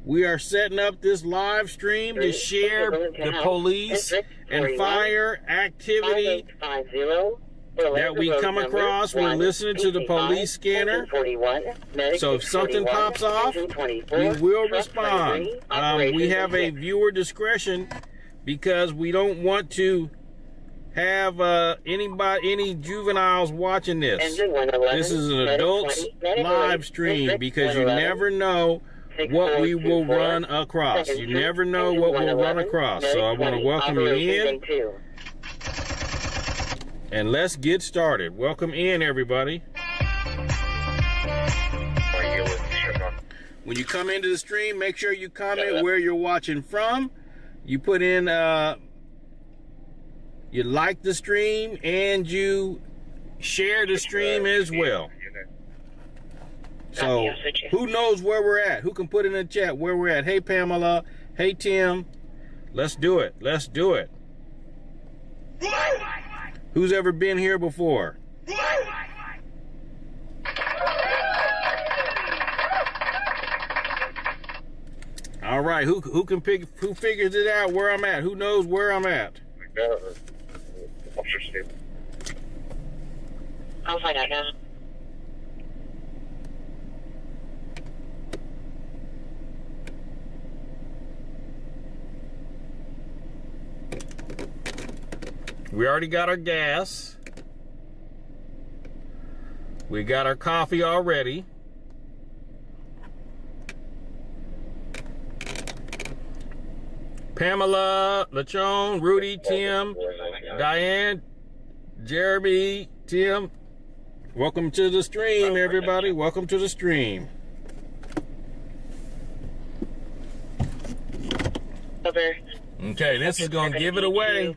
We are setting up this live stream to share the police and fire activity that we come across when listening to the police scanner. So if something pops off, we will respond. We have a viewer discretion because we don't want to have any juveniles watching this. This is an adult live stream because you never know what we will run across. You never know what we'll run across. So I want to welcome you in. And let's get started. Welcome in, everybody. When you come into the stream, make sure you comment where you're watching from. You put in, you like the stream, and you share the stream as well. So, who knows where we're at? Who can put in the chat where we're at? Hey, Pamela. Hey, Tim. Let's do it. Let's do it. Who's ever been here before? All right. Who can pick? Who figures it out where I'm at? Who knows where I'm at? I'll find out now. We already got our gas. We got our coffee already. Pamela, Lachon, Rudy, Tim, Diane, Jeremy, Tim. Welcome to the stream, everybody. Welcome to the stream. Okay, this is going to give it away.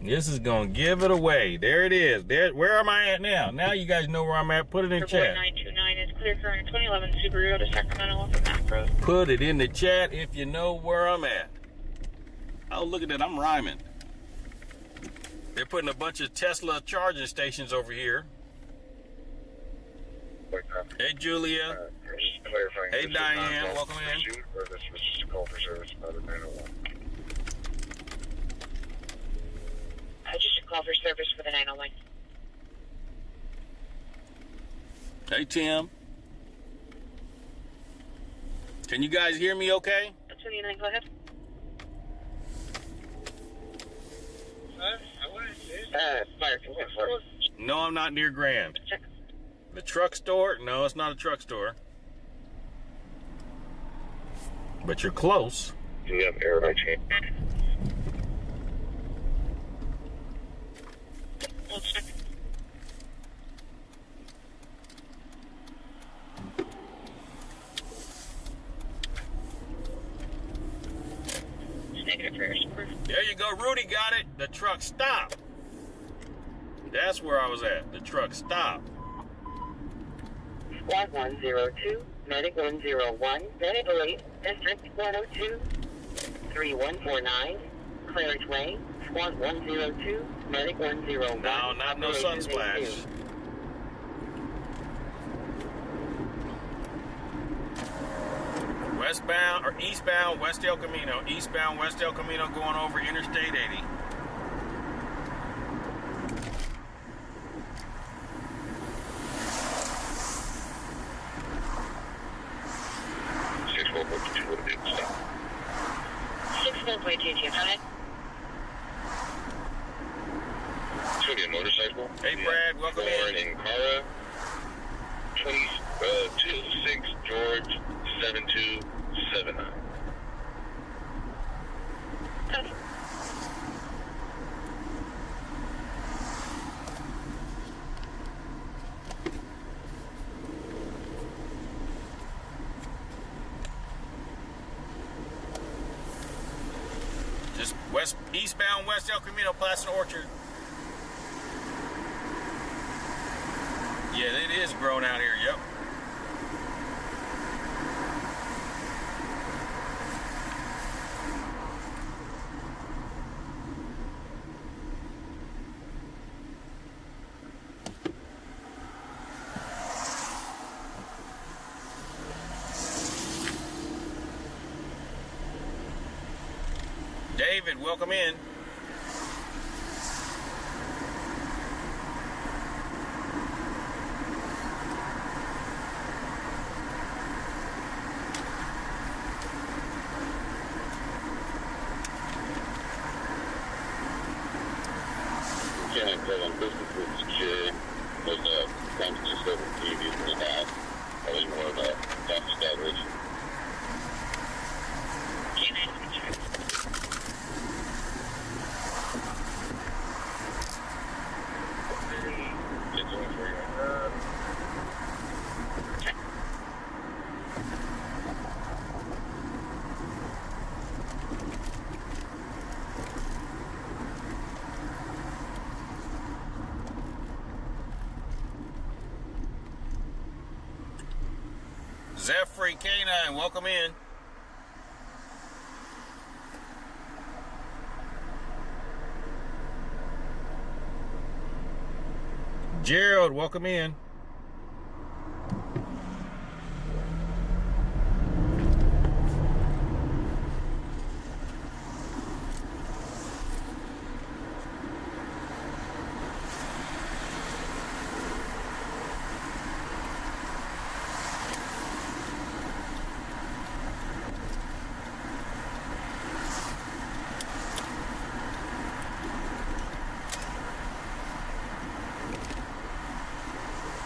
This is going to give it away. There it is. There. Where am I at now? Now you guys know where I'm at. Put it in chat. 929 is clear for 2011 Subaru to Sacramento off of Offroad. Put it in the chat if you know where I'm at. Oh, look at that. I'm rhyming. They're putting a bunch of Tesla charging stations over here. Hey, Julia. Hey, Diane. Welcome in. Just a call for service for the 901. Hey, Tim. Can you guys hear me okay? 29, go ahead. No, I'm not near Grand. Check. The truck store? No, it's not a truck store. But you're close. You have air by chain. We'll check. It's negative for air. There you go. Rudy got it. The truck stopped. That's where I was at. The truck stopped. Squad 102, Medic 101, Medic 8, District 102, 3149, Claridge Way, Squad 102, Medic 101. No, not no sunsplash. Westbound or eastbound West El Camino. Eastbound West El Camino going over Interstate 80. Motorcycle. Hey, Brad, welcome in. Cara, 26 George 7279. Just eastbound West El Camino, Placid Orchard. Yeah, it is grown out here, yep. David, welcome in. Lieutenant Kevin, business is secure. There's a bunch of over TVs in the house. Probably more of a tax coverage. It's only for you. Zephyr K9, welcome in. Gerald, welcome in.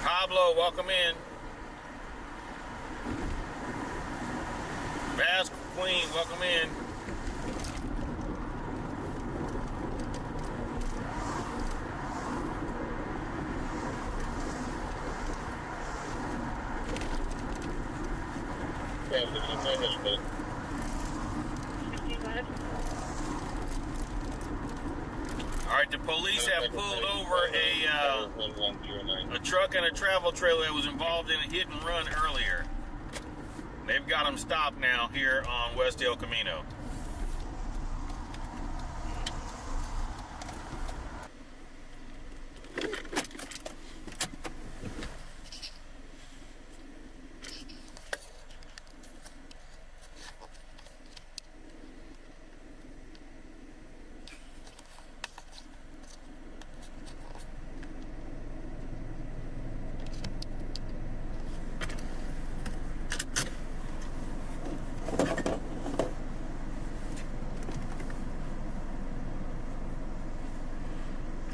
Pablo, welcome in. Vasque Queen, welcome in. Yeah, 15 minutes, but 55. All right, the police have pulled over a truck and a travel trailer that was involved in a hit and run earlier. They've got them stopped now here on West El Camino.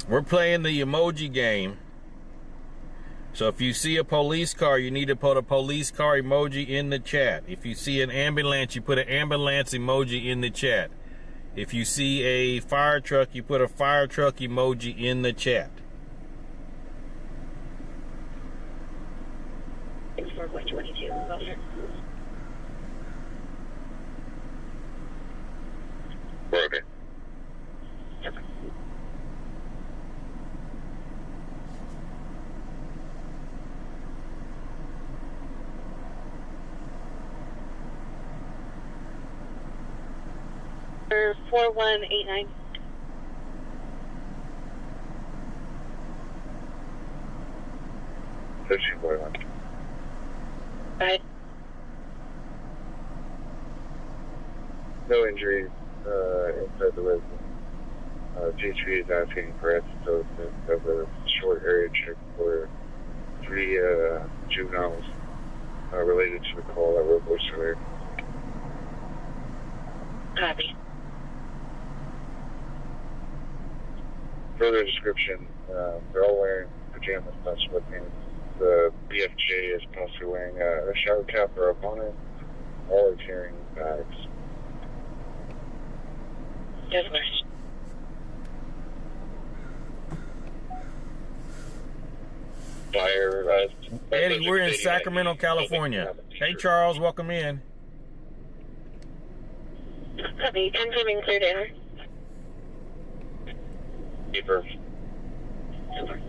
We're playing the emoji game. So if you see a police car, you need to put a police car emoji in the chat. If you see an ambulance, you put an ambulance emoji in the chat. If you see a fire truck, you put a fire truck emoji in the chat. It's 4.22. Officer. we're okay. Or 4189. Fifteen 41. Right. No injuries inside the residence. G3 is asking for assistance of a short area check for 3 juveniles related to the call that were earlier. Copy. Further description, they're all wearing pajamas, not sweatpants. The BFJ is possibly wearing a shower cap or a bonnet. All are carrying bags. Of course. Fire. Eddie, we're in Sacramento, California. Hey, Charles, welcome in. Copy. Confirming cleared enter. Keeper. Over.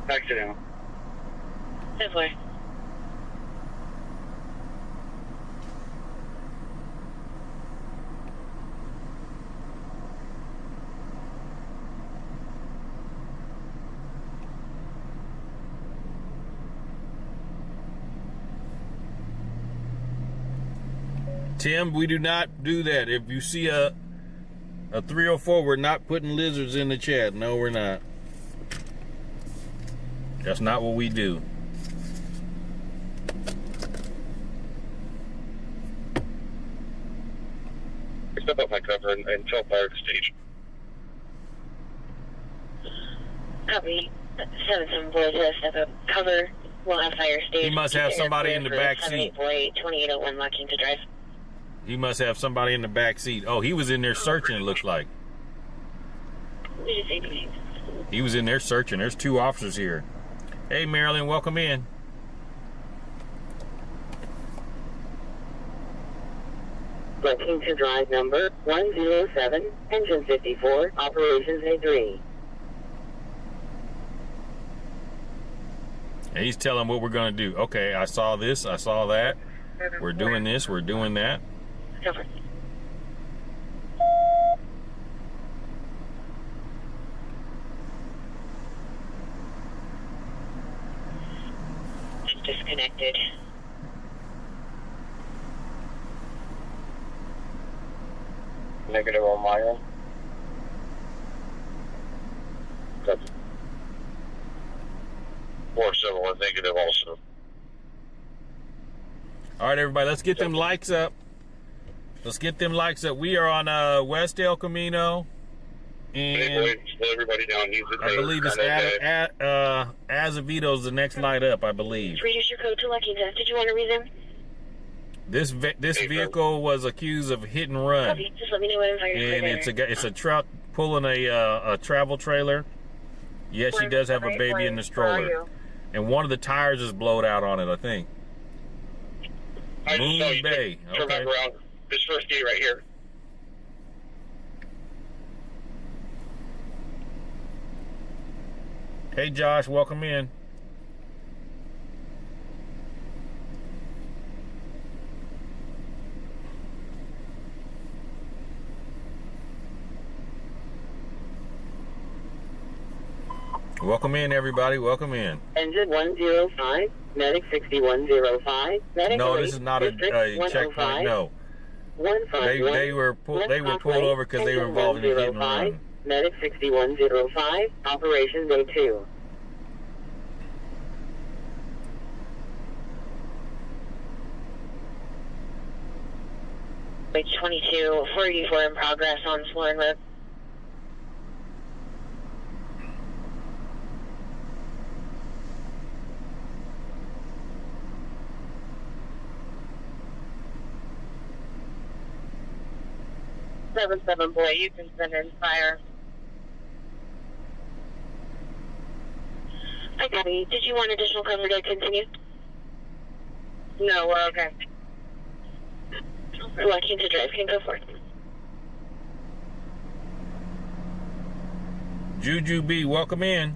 Accident. Definitely. Tim, we do not do that. If you see a 304, we're not putting lizards in the chat. No, we're not. That's not what we do. Step up my cover and tell fire to stage. Copy. 7-7 boys, step up. Cover. We'll have fire stage. He must have somebody in the back seat. 2801 locking to drive. He must have somebody in the back seat. Oh, he was in there searching, it looks like. What did you say, please? He was in there searching. There's 2 officers here. Hey, Marilyn, welcome in. Looking to drive number 107, engine 54, operations A3. And he's telling what we're going to do. Okay, I saw this, I saw that. We're doing this, we're doing that. Cover. I'm disconnected. Negative on my end. Copy. 471 negative also. All right, everybody, let's get them likes up. Let's get them likes up. We are on West El Camino. And slow everybody down. I believe it's Azevedo's the next light up, I believe. Reduce your code to Lexington. Did you want to resume? This vehicle was accused of hit and run. Copy. Just let me know when I'm fired. And it's a truck pulling a travel trailer. Yes, she does have a baby in the stroller. And one of the tires is blowed out on it, I think. Moon Bay. Turn back around. This first gate right here. Hey, Josh, welcome in. Welcome in, everybody. Welcome in. Engine 105, medic 6105, medic No, this is not a checkpoint. No. They were pulled over because they were involved in a hit and run. Medic 6105, operations A2. Page 22, 484 in progress on Florin Road. Seven boy, you can send in fire. I copy. Did you want additional cover to continue? No, we're okay. Locking to drive, can go for it. Juju B, welcome in.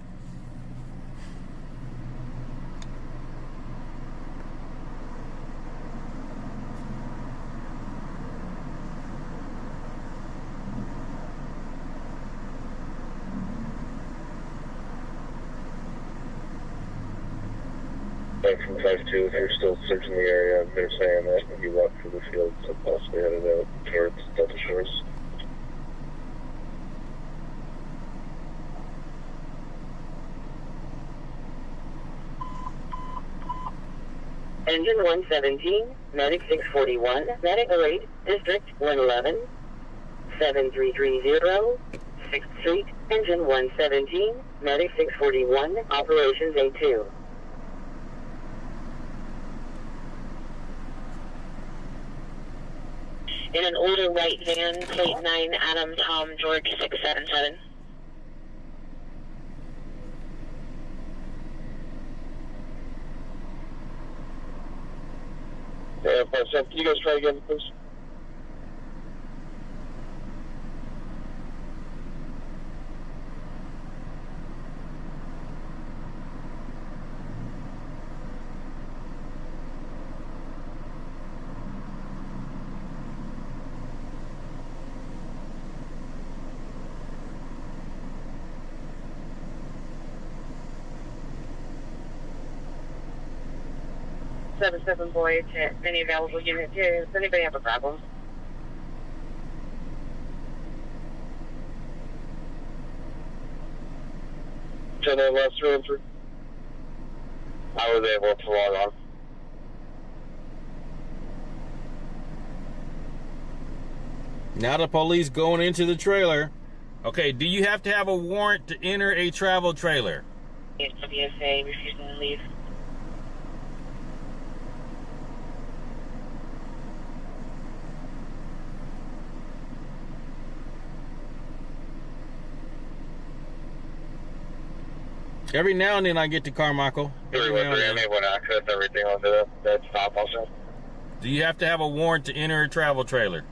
From 5-2, if you're still searching the area, they're saying that if you walk through the field, so possibly headed out towards Delta Shores. Engine 117, medic 641, medic 08, district 111, 7330, 6th Street, engine 117, medic 641, operations A2. In an older white van, plate 9, Adam, Tom, George 677. Yeah, 5-7, can you guys try again, please? 177 boy to any available unit here. Does anybody have a problem? Turn that left transfer. I was able to log on. Now the police going into the trailer. Okay, do you have to have a warrant to enter a travel trailer? It's WSA refusing to leave. Every now and then I get to Carmichael. Every now and then. Able to access everything onto that stop also. Do you have to have a warrant to enter a travel trailer?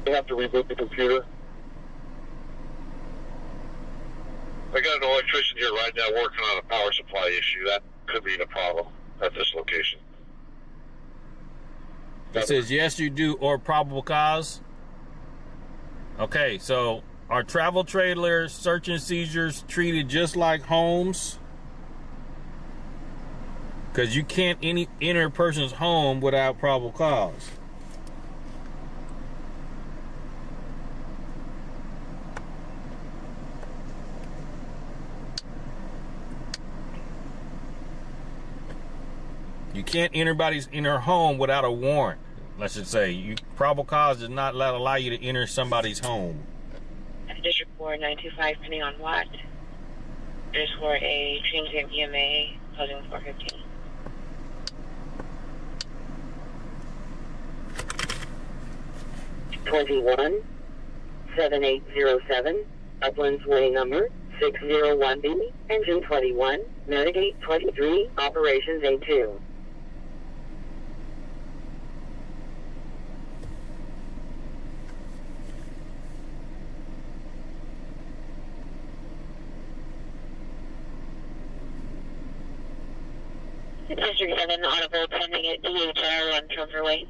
You have to reboot the computer. I got an electrician here right now working on a power supply issue. That could be the problem at this location. It says yes you do or probable cause. Okay, so are travel trailer search and seizures treated just like homes? Because you can't enter a person's home without probable cause. You can't enter anybody's in her home without a warrant. Let's just say probable cause does not allow you to enter somebody's home. District 4 925 pending on what? It is for a transient EMA causing 415. (21) 7807, Uplands Way number 601B, engine 21, Navigate 23, operations A2. District 7 audible pending at DHR on Trumper Way.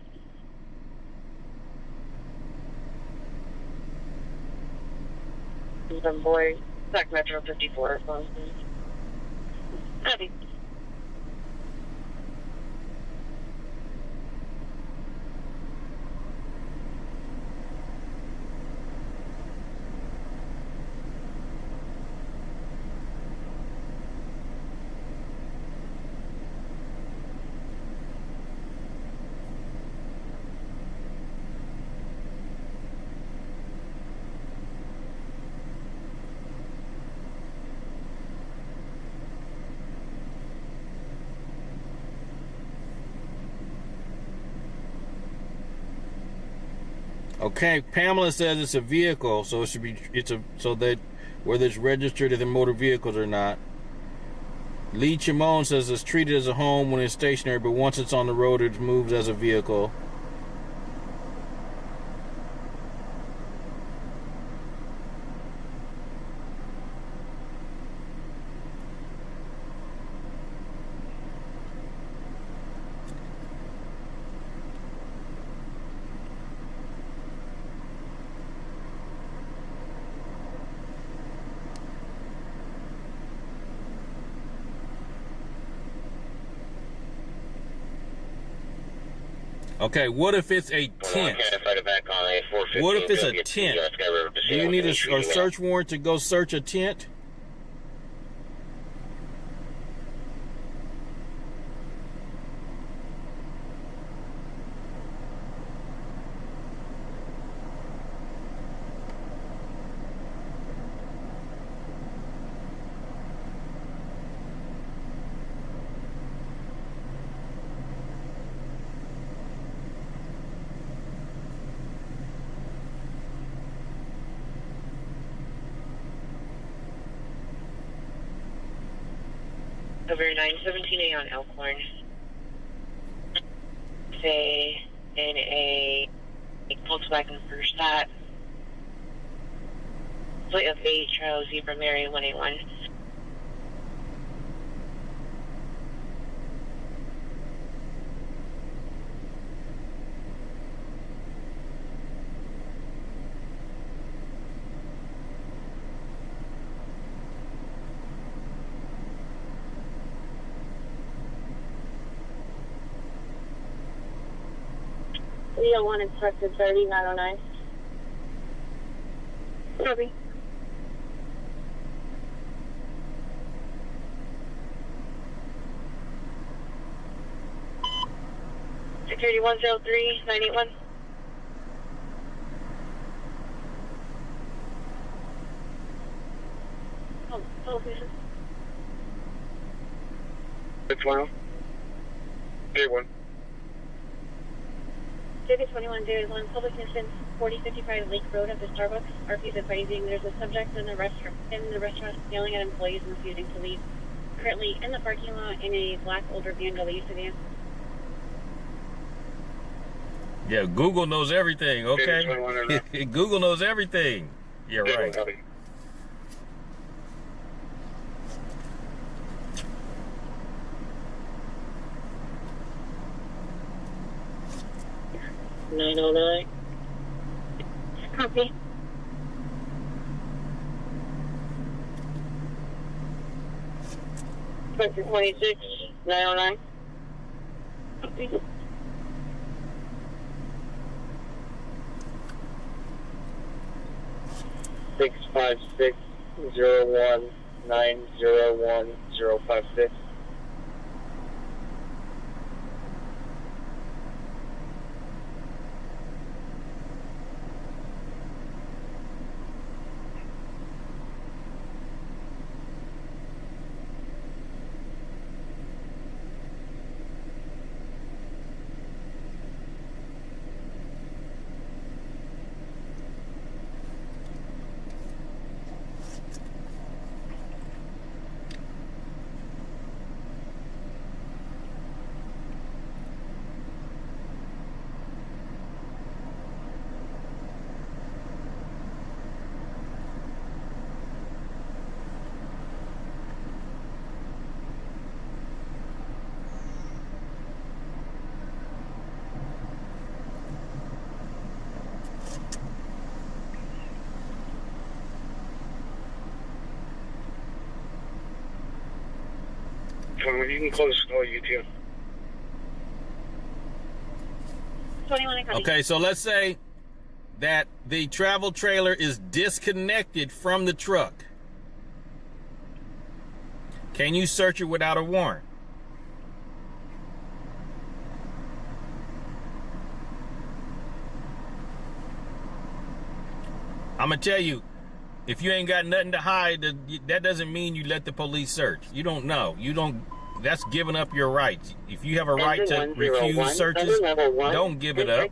Some boy, Sacramento 54. Copy. Okay, Pamela says it's a vehicle, so it should be so that whether it's registered as a motor vehicles or not. Lee Chimone says it's treated as a home when it's stationary, but once it's on the road, it moves as a vehicle. Okay, what if it's a tent? What if it's a tent? Do you need a search warrant to go search a tent? Over 917A on Elkhorn. Say in a Volkswagen first shot. Plate of A Charles Zebra Mary 181. 301 instructed 30, 909. Copy. Security 103, 981. Location. 610. Day 1. JP21 Day 1, public nuisance, 4055 Lake Road at the Starbucks. RP's advising there's a subject in the restaurant yelling at employees and refusing to leave. Currently in the parking lot in a black older BMW sedan. Yeah, Google knows everything, okay? Google knows everything. Yeah, right. 909. Copy. Sector 26, 909. Copy. Six 56019011056. You can close the door, you too. 21. Okay, so let's say that the travel trailer is disconnected from the truck. Can you search it without a warrant? I'm gonna tell you, if you ain't got nothing to hide, that doesn't mean you let the police search. You don't know. You don't. That's giving up your rights. If you have a right to refuse searches, don't give it up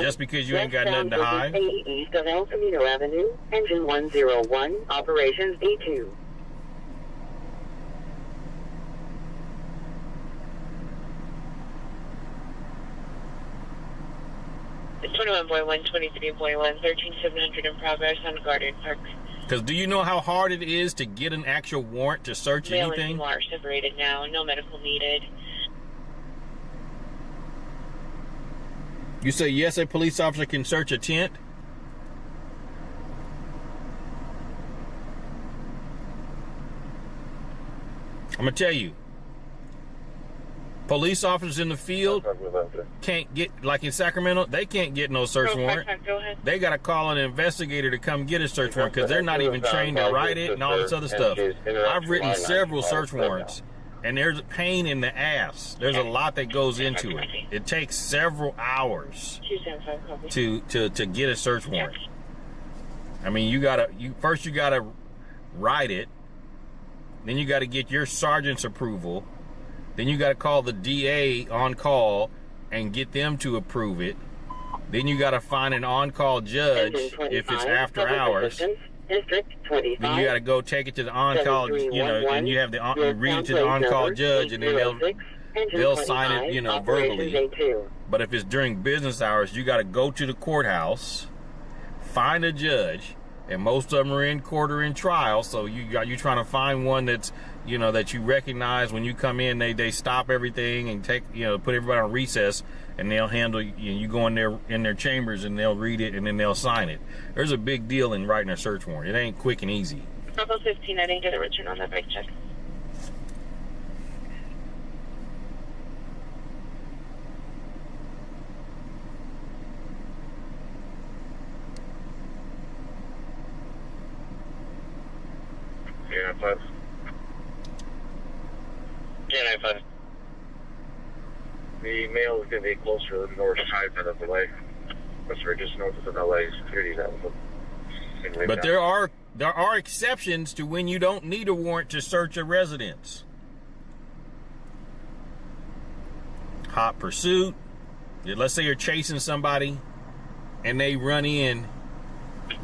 just because you ain't got nothing to hide. East of El Camino Avenue, engine 101, operations E2. It's 21.1, 23.1, 13700 in progress on Garden Park. Because do you know how hard it is to get an actual warrant to search Male anything? and female are separated now. No medical needed. You say yes, a police officer can search a tent? I'm going to tell you. Police officers in the field can't get, like in Sacramento, they can't get no search warrant. Go ahead. They got to call an investigator to come get a search warrant because they're not even trained to write it and all this other stuff. I've written several search warrants, and there's a pain in the ass. There's a lot that goes into it. It takes several hours to get a search warrant. I mean, you gotta write it, then you got to get your sergeant's approval. Then you got to call the DA on call and get them to approve it. Then you got to find an on-call judge if it's after hours. District 25. Then you got to go take it to the on-call, and you have you read it to the on-call judge, and then they'll sign it, verbally. But if it's during business hours, you got to go to the courthouse, find a judge, and most of them are in court or in trial. So you're trying to find one that's that you recognize when you come in. They stop everything and take put everybody on recess, and they'll handle you go in their chambers, and they'll read it, and then they'll sign it. There's a big deal in writing a search warrant. It ain't quick and easy. Bravo 15, I didn't get a return on that bike check. 1095. 1095. The male is going to be closer to the north side of the lake. That's right, just north of the LA security. But there are exceptions to when you don't need a warrant to search a residence. Hot pursuit. Let's say you're chasing somebody and they run in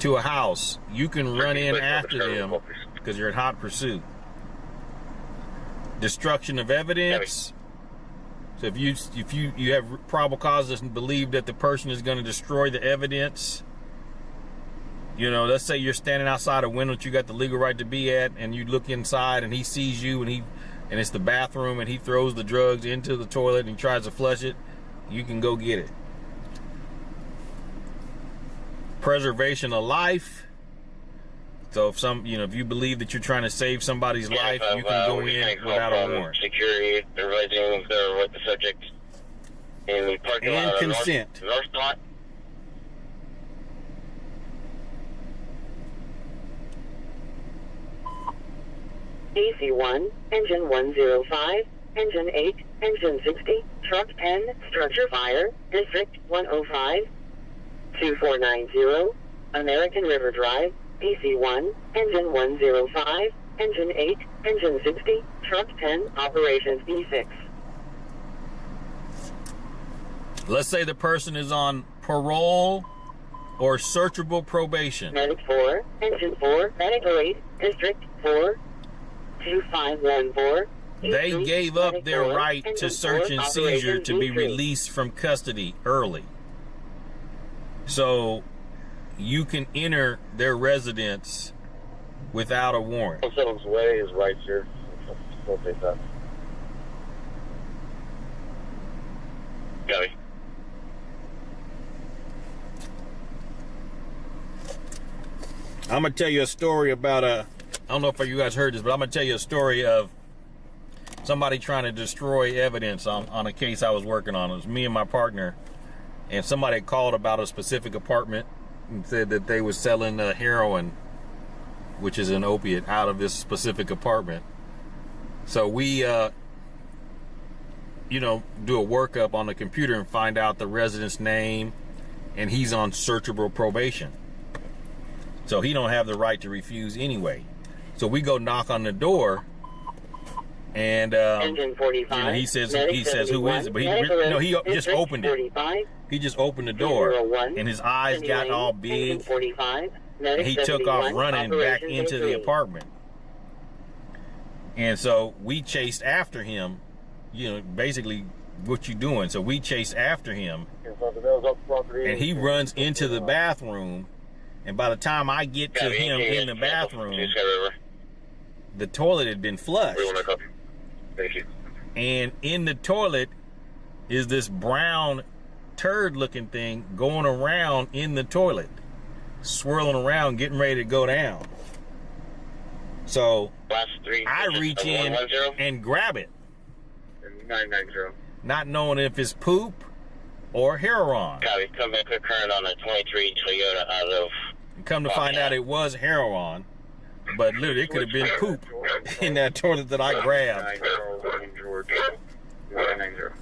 to a house. You can run in after them because you're in hot pursuit. Destruction of evidence. So if you have probable cause to believe that the person is going to destroy the evidence, you know, let's say you're standing outside a window that you got the legal right to be at, and you look inside and he sees you and it's the bathroom and he throws the drugs into the toilet and he tries to flush it, you can go get it. Preservation of life. So if you believe that you're trying to save somebody's life, you can go in without a warrant. Security, they're realizing with the subject in the parking lot. And consent. North lot. DC1, engine 105, engine 8, engine 60, truck 10, structure fire, district 105, 2490, American River Drive, DC1, engine 105, engine 8, engine 60, truck 10, operations B6. Let's say the person is on parole or searchable probation. Medic 4, engine 4, medic 8, district 4, 2514. They gave up their right to search and seizure to be released from custody early. So you can enter their residence without a warrant. Settle's way is right here. We'll take that. Got it. I'm going to tell you a story about I don't know if you guys heard this, but I'm going to tell you a story of somebody trying to destroy evidence on a case I was working on. It was me and my partner, and somebody called about a specific apartment and said that they were selling heroin, which is an opiate, out of this specific apartment. So we, do a workup on the computer and find out the resident's name, and he's on searchable probation. So he don't have the right to refuse anyway. So we go knock on the door, and Engine 45, he says who is it? But he just opened it. He just opened the door, and his eyes got all big, and he took off running back into the apartment. And so we chased after him. Basically what you doing? So we chased after him, and he runs into the bathroom. And by the time I get to him in the bathroom, the toilet had been flushed. Thank you. And in the toilet is this brown turd looking thing going around in the toilet, swirling around, getting ready to go down. So I reach in and grab it, 990. not knowing if it's poop or heroin. Copy. Come back with current on a 23 Toyota out of. Come to find out it was heroin, but literally it could have been poop in that toilet that I grabbed. 990.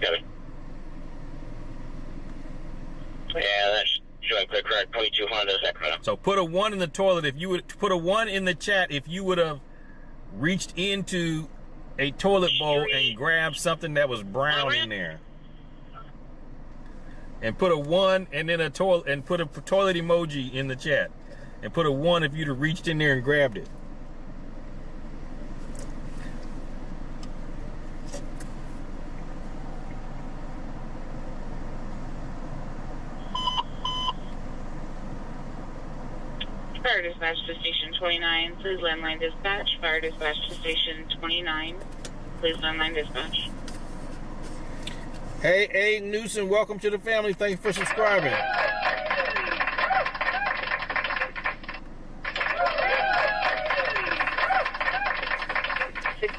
Copy. Yeah, that's showing quick current 22 Honda Sacramento. So put a 1 in the toilet if you would put a 1 in the chat if you would have reached into a toilet bowl and grabbed something that was brown in there. And put a 1 and then a toilet and put a toilet emoji in the chat. And put a 1 if you'd have reached in there and grabbed it. Fire dispatch to station 29. Please landline dispatch. Fire dispatch to station 29. Please landline dispatch. Hey, A. Newsom, welcome to the family. Thanks for subscribing.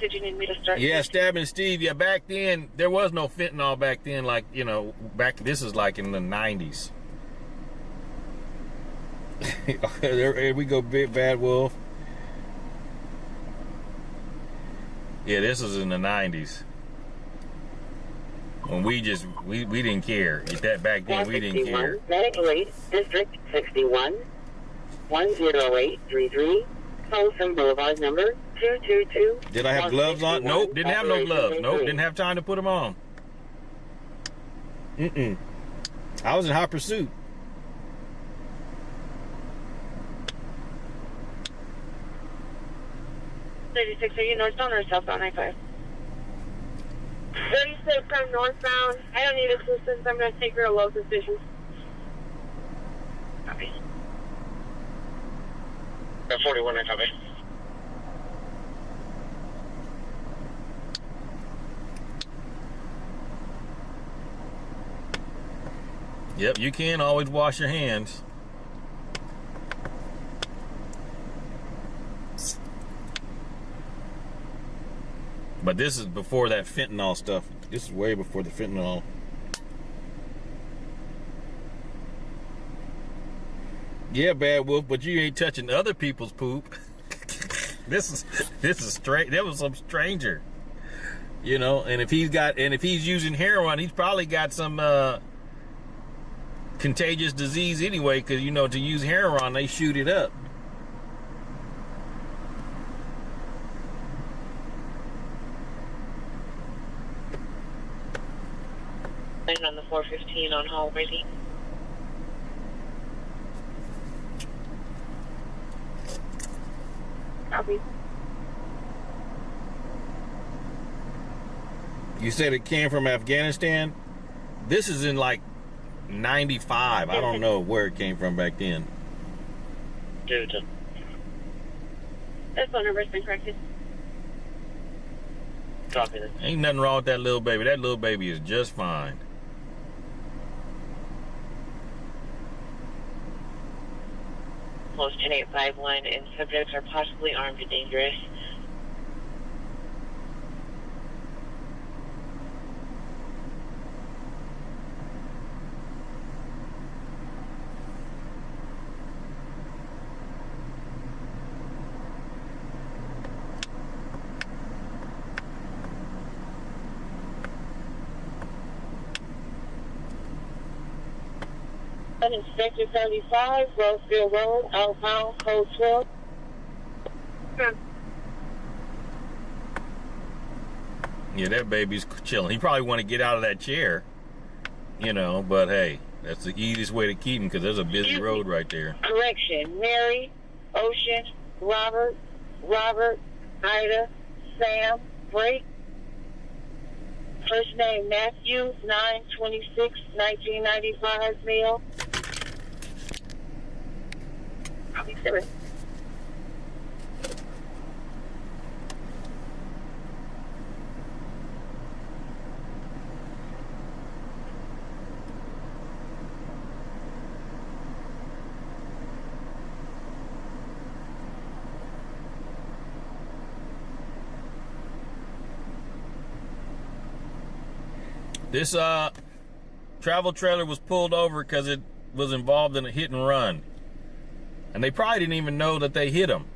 Did you need me to start? Yeah, Stabbing Steve. Yeah, back then, there was no fentanyl back then. This is like in the 90s. Here we go, Big Bad Wolf. Yeah, this was in the 90s. When we didn't care. That back then we didn't care. Medical Aid, District 61, 10833, Folsom Boulevard number 222. Did I have gloves on? Nope, didn't have no gloves. Nope, didn't have time to put them on. I was in hot pursuit. Are you northbound or southbound I-5? 36, I'm northbound. I don't need assistance. I'm going to take her a low position. Copy. 41, I copy. Yep, you can always wash your hands. But this is before that fentanyl stuff. This is way before the fentanyl. Yeah, Bad Wolf, but you ain't touching other people's poop. This is straight. That was some stranger, you know. And if he's using heroin, he's probably got some contagious disease anyway. Because you know, to use heroin, they shoot it up. On the 415 on hall ready. Copy. You said it came from Afghanistan? This is in like 95. I don't know where it came from back then. Dude. That phone number's been corrected. Copy this. Ain't nothing wrong with that little baby. That little baby is just fine. Close 10851 and subjects are possibly armed and dangerous. Inspector 75, Rosefield Road, outbound, code 12. Yeah, that baby's chilling. He probably want to get out of that chair, you know, but hey, that's the easiest way to keep him because there's a busy road right there. Correction, Mary, Ocean, Robert, Ida, Sam, Break. First name Matthew, 9/26/1995, male. Copy 7. This travel trailer was pulled over because it was involved in a hit and run. And they probably didn't even know that they hit him.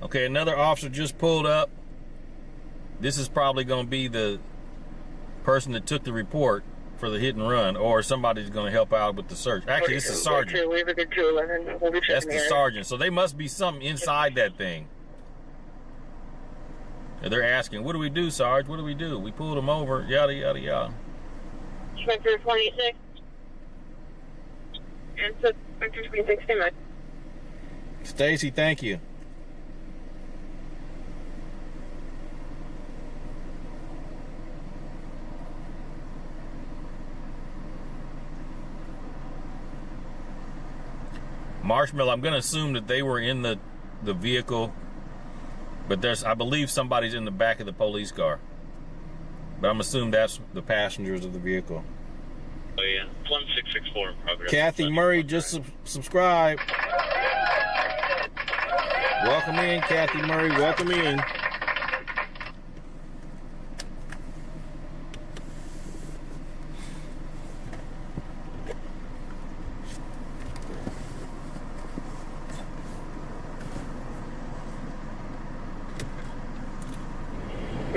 Okay, another officer just pulled up. This is probably going to be the person that took the report for the hit and run, or somebody's going to help out with the search. Actually, this is sergeant. That's the sergeant. So they must be something inside that thing. And they're asking, what do we do, Sarge? What do we do? We pulled him over, yada, yada, yada. Inspector 26. And Inspector 26, stay much. Stacy, thank you. Marshmallow, I'm going to assume that they were in the vehicle, but I believe somebody's in the back of the police car. But I'm assuming that's the passengers of the vehicle. Oh yeah, 1664 in progress. Kathy Murray just subscribed. Welcome in, Kathy Murray. Welcome in.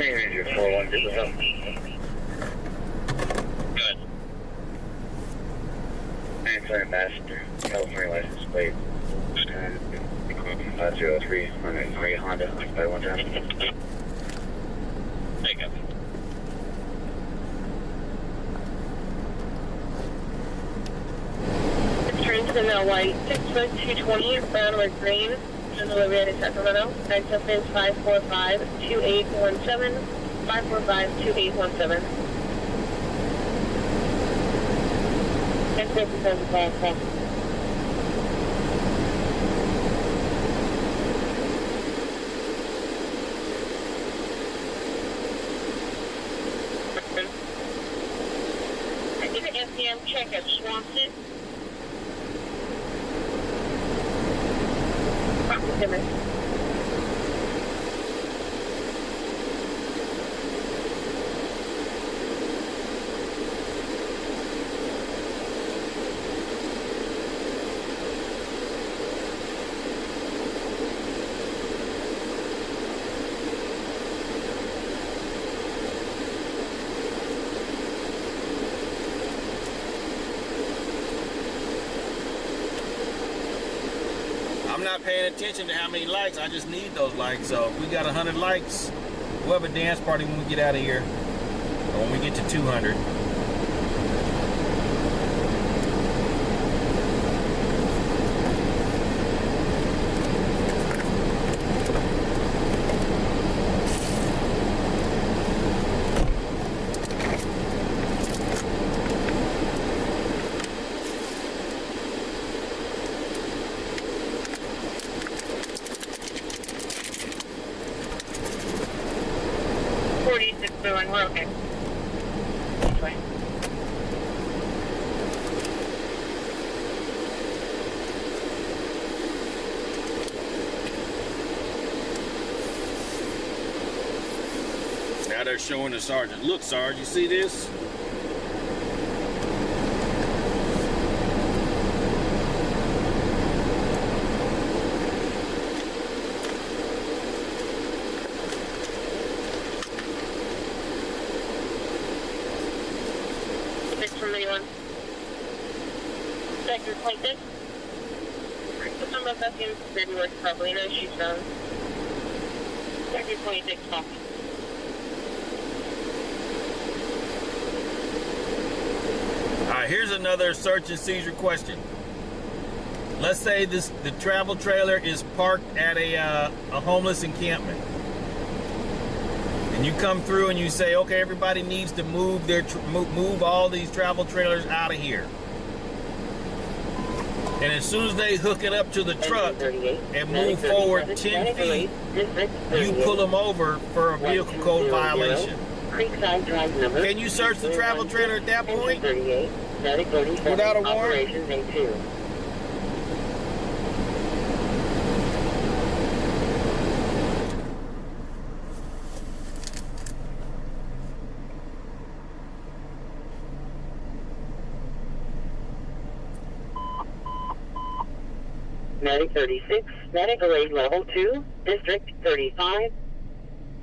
Ranger 41, good with help. Good. Answer Master, California license plate. 503 103 Honda, by 1 time. Take up. Turn to the now white 6'220" brown with green. In the Olivia in Sacramento. 975 545 2817 545 2817. And 57 I did an FDM check at Swanson. Proximity. I'm not paying attention to how many likes. I just need those likes. So if we got 100 likes, we'll have a dance party when we get out of here. Or when we get to 200. We're okay. This way. Now they're showing the sergeant. Look, Sarge, you see this? From anyone. Sector 26. The number of Bethany didn't work properly. No, she's done. Sector 26, copy. Alright, here's another search and seizure question. Let's say the travel trailer is parked at a homeless encampment. And you come through and you say, okay, everybody needs to move move all these travel trailers out of here. And as soon as they hook it up to the truck and move forward 10 feet, you pull them over for a vehicle code violation. Can you search the travel trailer at that point without a warrant? Medic 36, medical aid level 2, District 35,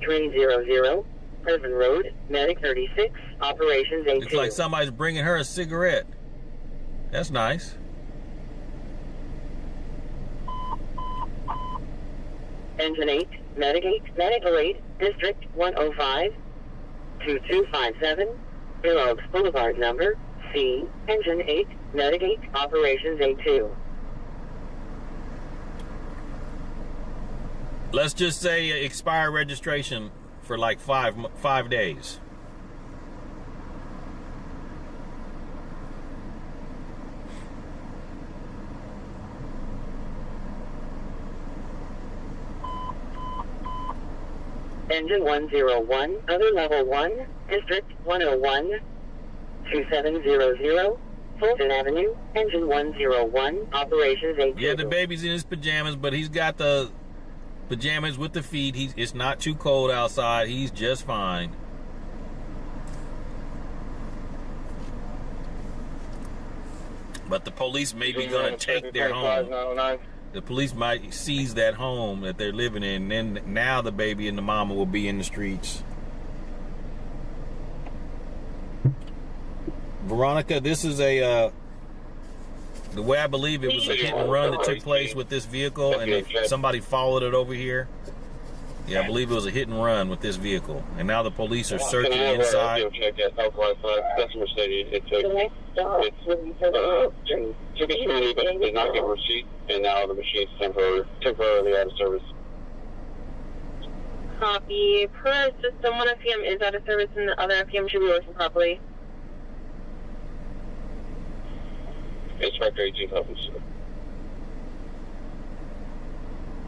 train 00, Irvin Road, Medic 36, operations 82. Looks like somebody's bringing her a cigarette. That's nice. Engine 8, medic 8, medical aid, District 105, 2257, Hill Oaks Boulevard number, C, Engine 8, medic 8, operations 82. Let's just say expired registration for like 5 days. Engine 101, other level 1, District 101, 2700, Fulton Avenue, Engine 101, operations 82. Yeah, the baby's in his pajamas, but he's got the pajamas with the feet. It's not too cold outside. He's just fine. But the police may be going to take their home. The police might seize that home that they're living in. And then now the baby and the mama will be in the streets. Veronica, this is a, the way I believe it was a hit and run that took place with this vehicle, and somebody followed it over here. Yeah, I believe it was a hit and run with this vehicle, and now the police are searching inside. Took a security, but did not get a receipt, and now the machine's temporarily out of service. Copy. Per system, one FPM is out of service and the other FPM should be working properly. Inspector 18 copies.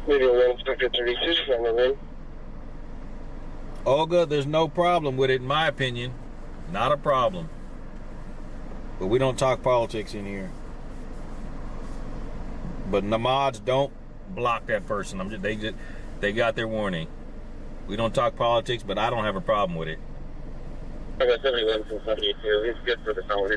Radio 1, Inspector 36, on the ring. Olga, there's no problem with it, in my opinion. Not a problem. But we don't talk politics in here. But Namads don't block that person. They got their warning. We don't talk politics, but I don't have a problem with it. I got 71 from 72. It's good for the felony.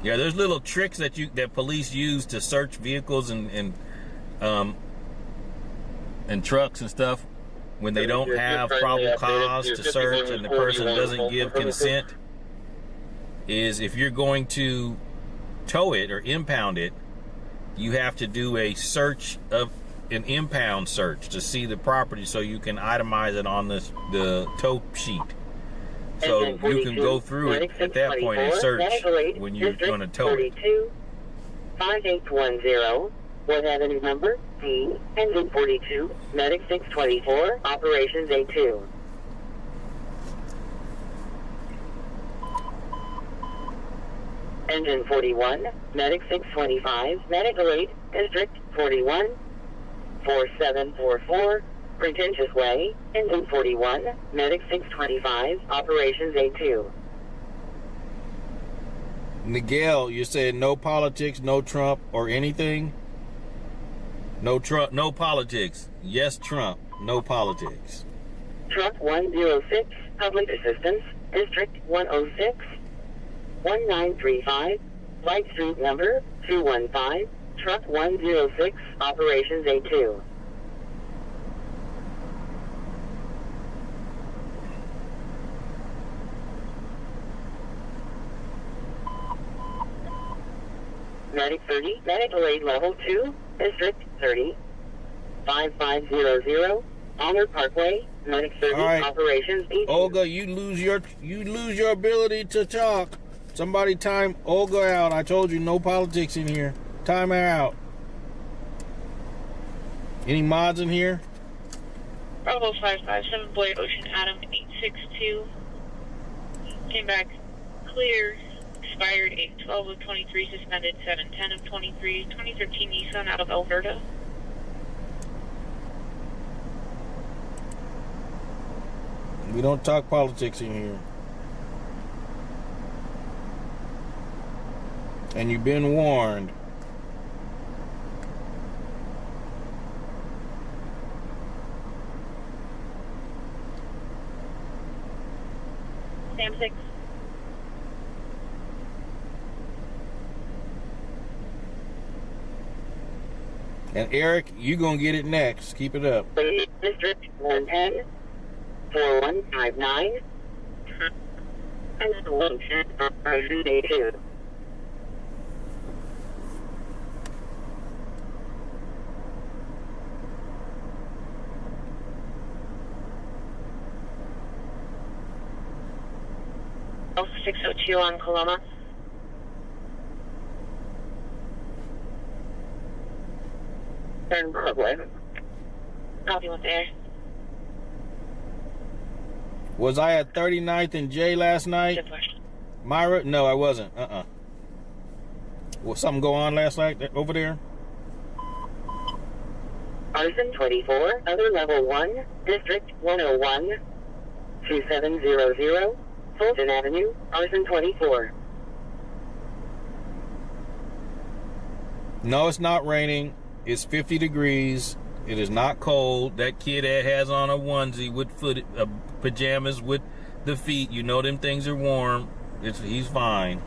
Yeah, there's little tricks that police use to search vehicles and trucks and stuff when they don't have probable cause to search and the person doesn't give consent. Is if you're going to tow it or impound it, you have to do a search of an impound search to see the property so you can itemize it on the tow sheet. So you can go through it at that point and search when you're going to tow it. 5810, what avenue number? C, engine 42, medic 624, operations A2. Engine 41, medic 625, medical 8, district 41, 4744, Pretentious Way, engine 41, medic 625, operations A2. Miguel, you said no politics, no Trump or anything? No Trump, no politics. Yes, Trump, no politics. Truck 106, public assistance, district 106, 1935, flight street number 215, truck 106, operations A2. Medic 30, medical aid level 2, district 30, 5500, Honor Parkway, medic 30, right. operations B2. Olga, you lose your ability to talk. Somebody time Olga out. I told you no politics in here. Time her out. Any mods in here? Bravo 557, Boy Ocean Adam 862. Came back clear. Expired 8/12 of 23, suspended 7/10 of 23, 2013 Nissan out of Alberta. We don't talk politics in here. And you've been warned. Sam 6. And Eric, you gonna get it next. Keep it up. District 110, 4159, and 110, operations A2. Alpha 602 on Coloma. Turn Broadway. Copy what's there. Was I at 39th and J last night? Good question. Myra? No, I wasn't. Was something go on last night over there? Arson 24, other level 1, district 101, 2700, Fulton Avenue, Arson 24. No, it's not raining. It's 50 degrees. It is not cold. That kid that has on a onesie with pajamas with the feet, you know them things are warm. He's fine.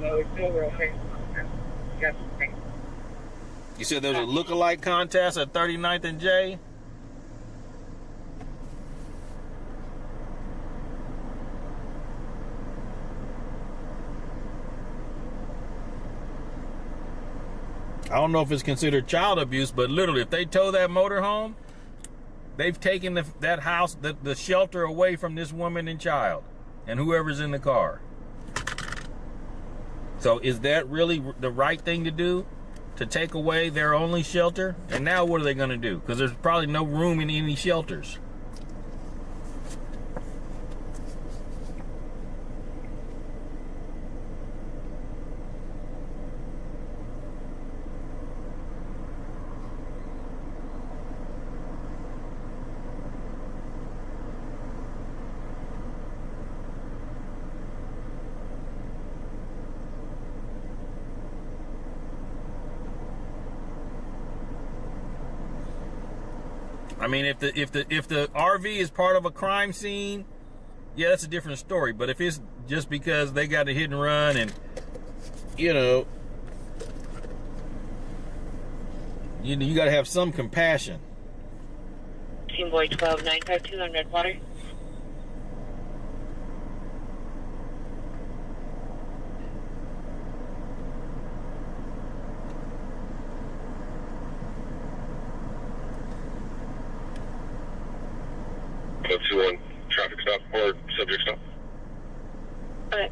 You said there was a look-alike contest at 39th and J? I don't know if it's considered child abuse, but literally, if they tow that motorhome, they've taken that house, the shelter away from this woman and child and whoever's in the car. So is that really the right thing to do? To take away their only shelter? And now what are they going to do? Because there's probably no room in any shelters. I mean, if the RV is part of a crime scene, yeah, that's a different story. But if it's just because they got a hit and run and, you know, you got to have some compassion. Team Boy 12952 on Redwater. Go 2-1, traffic stop or subject stop. Okay.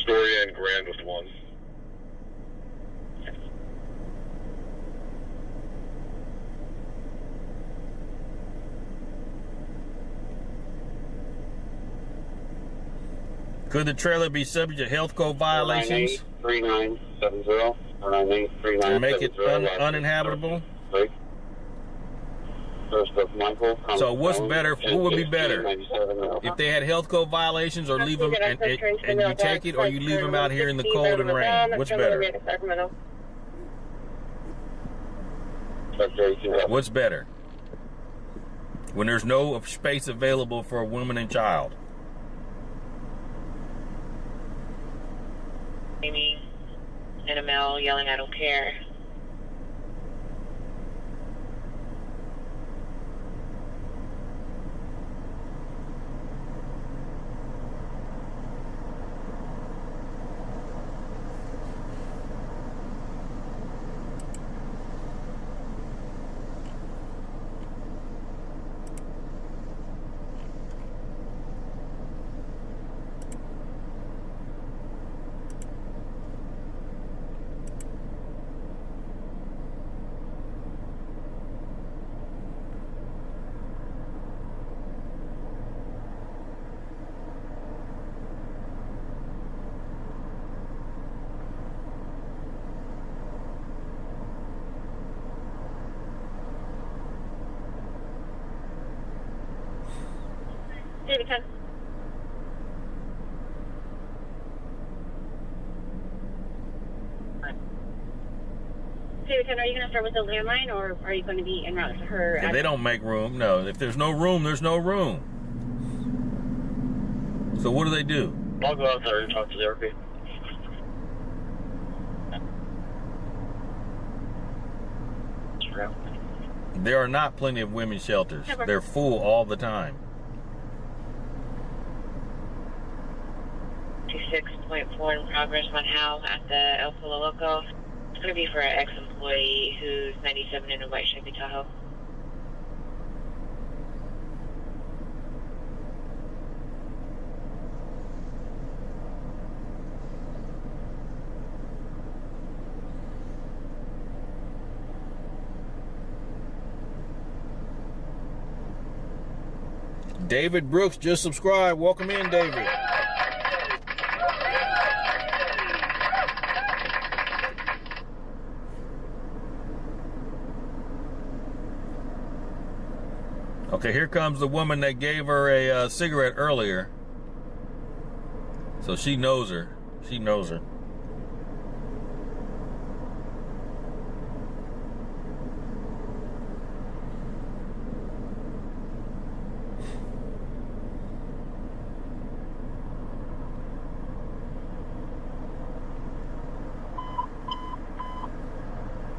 Story and Grand with 1. Could the trailer be subject to health code violations? 3970 or 983970. And make it uninhabitable? Right. First of Michael. So what's better? Who would be better? If they had health code violations, or leave them and you take it, or you leave them out here in the cold and rain? What's better? What's better? When there's no space available for a woman and child. Amy and a male yelling, "I don't care." David 10. David 10, are you going to start with the landline, or are you going to be en route to her? If they don't make room, no. If there's no room, there's no room. So what do they do? I'll go out there and talk to the RP. There are not plenty of women's shelters. They're full all the time. 26.4 in progress on Howe at the El Polo Loco. It's going to be for an ex-employee who's 97 in a white Chevy Tahoe. David Brooks just subscribed. Welcome in, David. Okay, here comes the woman that gave her a cigarette earlier. So she knows her. She knows her.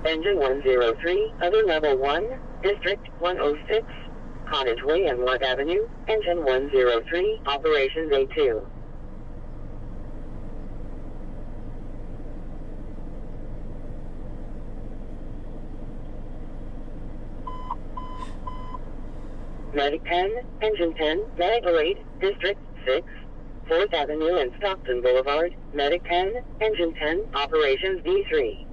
Engine 103, other level 1, District 106, Cottage Way and Ward Avenue, Engine 103, Operations A2. Medic 10, Engine 10, Medical 8, District 6, 4th Avenue and Stockton Boulevard, Medic 10, Engine 10, Operations D3.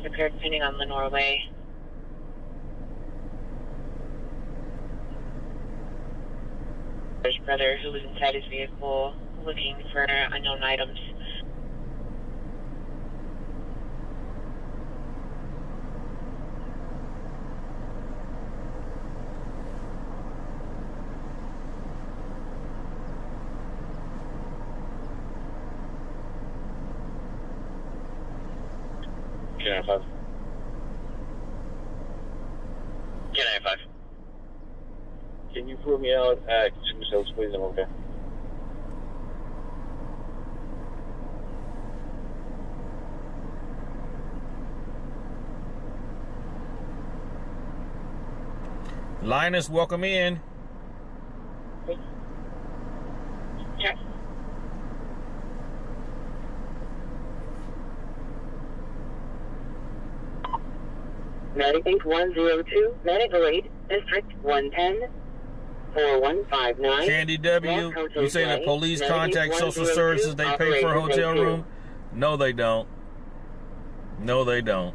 Repaired pending on Lenore Way. His brother who was inside his vehicle looking for unknown items. K95. K95. Can you put me out at consumer sales, please? I'm okay. Linus, welcome in. Check. Medic 8102, Medical 8, District 110, 4159. Candy W, you say the police contact social services, they pay for a hotel room? No, they don't. No, they don't.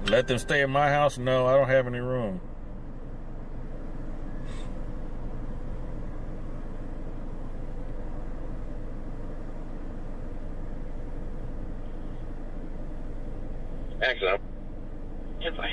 Let them stay in my house? No, I don't have any room. Excellent. Goodbye.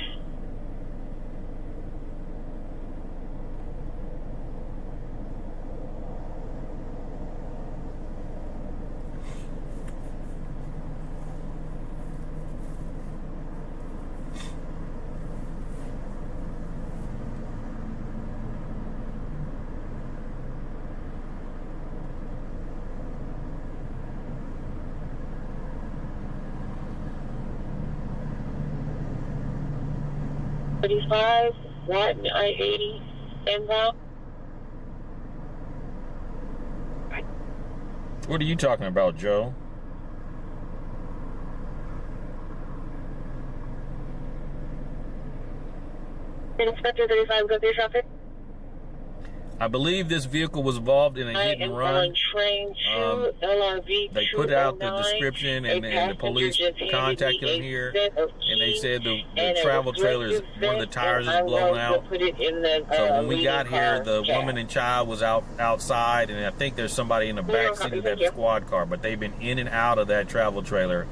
$35, Watt, I-80, inbound. What are you talking about, Joe? Inspector 35, go through traffic. I believe this vehicle was involved in a hit and run. On train 2, LRV They put out the description, and the police contacted them here, and they said the travel trailer, one of the tires is blown out. So when we got here, the woman and child was outside, and I think there's somebody in the back seat of that squad car, but they've been in and out of that travel trailer.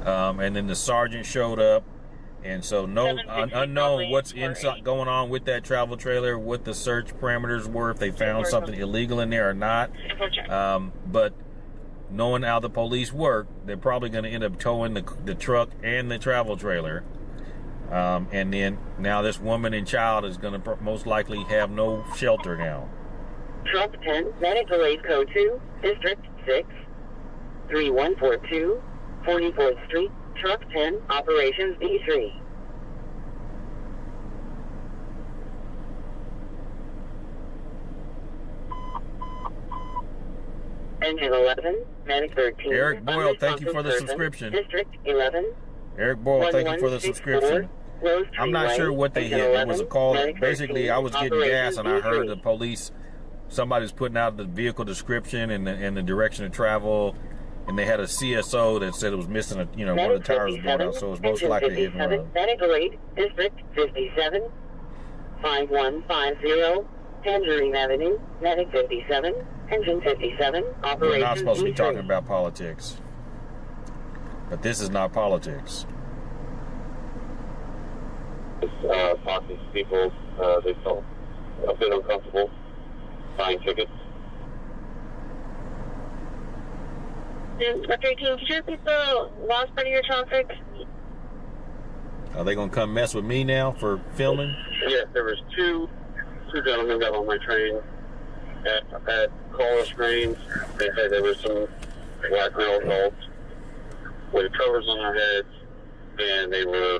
And then the sergeant showed up. And so unknown what's inside going on with that travel trailer, what the search parameters were, if they found something illegal in there or not. But knowing how the police work, they're probably going to end up towing the truck and the travel trailer. And then now this woman and child is going to most likely have no shelter now. Truck 10, Medical Aid Code 2, District 6, 3142, 44th Street. Truck 10, Operations D3. Engine 11, Medic 13. Eric Boyle, thank you for the subscription. District 11. Eric Boyle, thank you for the subscription. I'm not sure what they hit. It was a call. Basically, I was getting gas and I heard the police, somebody's putting out the vehicle description and the direction of travel. And they had a CSO that said it was missing one of the tires was blown out, so it was most likely a hit and run. Medical 8, District 57, 5150, Tangerine Avenue, Medic 57, Engine 57, Operations. We're not supposed to be talking about politics. But this is not politics. Talking to people, they felt a bit uncomfortable buying tickets. Inspector 18, could you repeat the last part of your traffic? Are they going to come mess with me now for filming? Yes, there was two gentlemen got on my train at caller screens. They said there was some black male adults with covers on their heads, and they were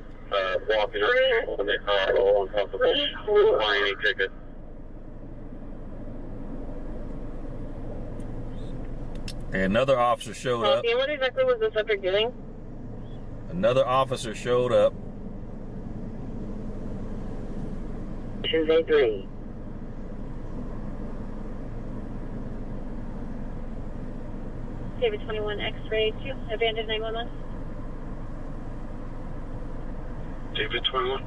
walking around when they felt a little uncomfortable buying any ticket. And another officer showed up. Okay, what exactly was the subject doing? Another officer showed up. Tuesday 3. David 21 X-ray 2, abandoned 911. David 21.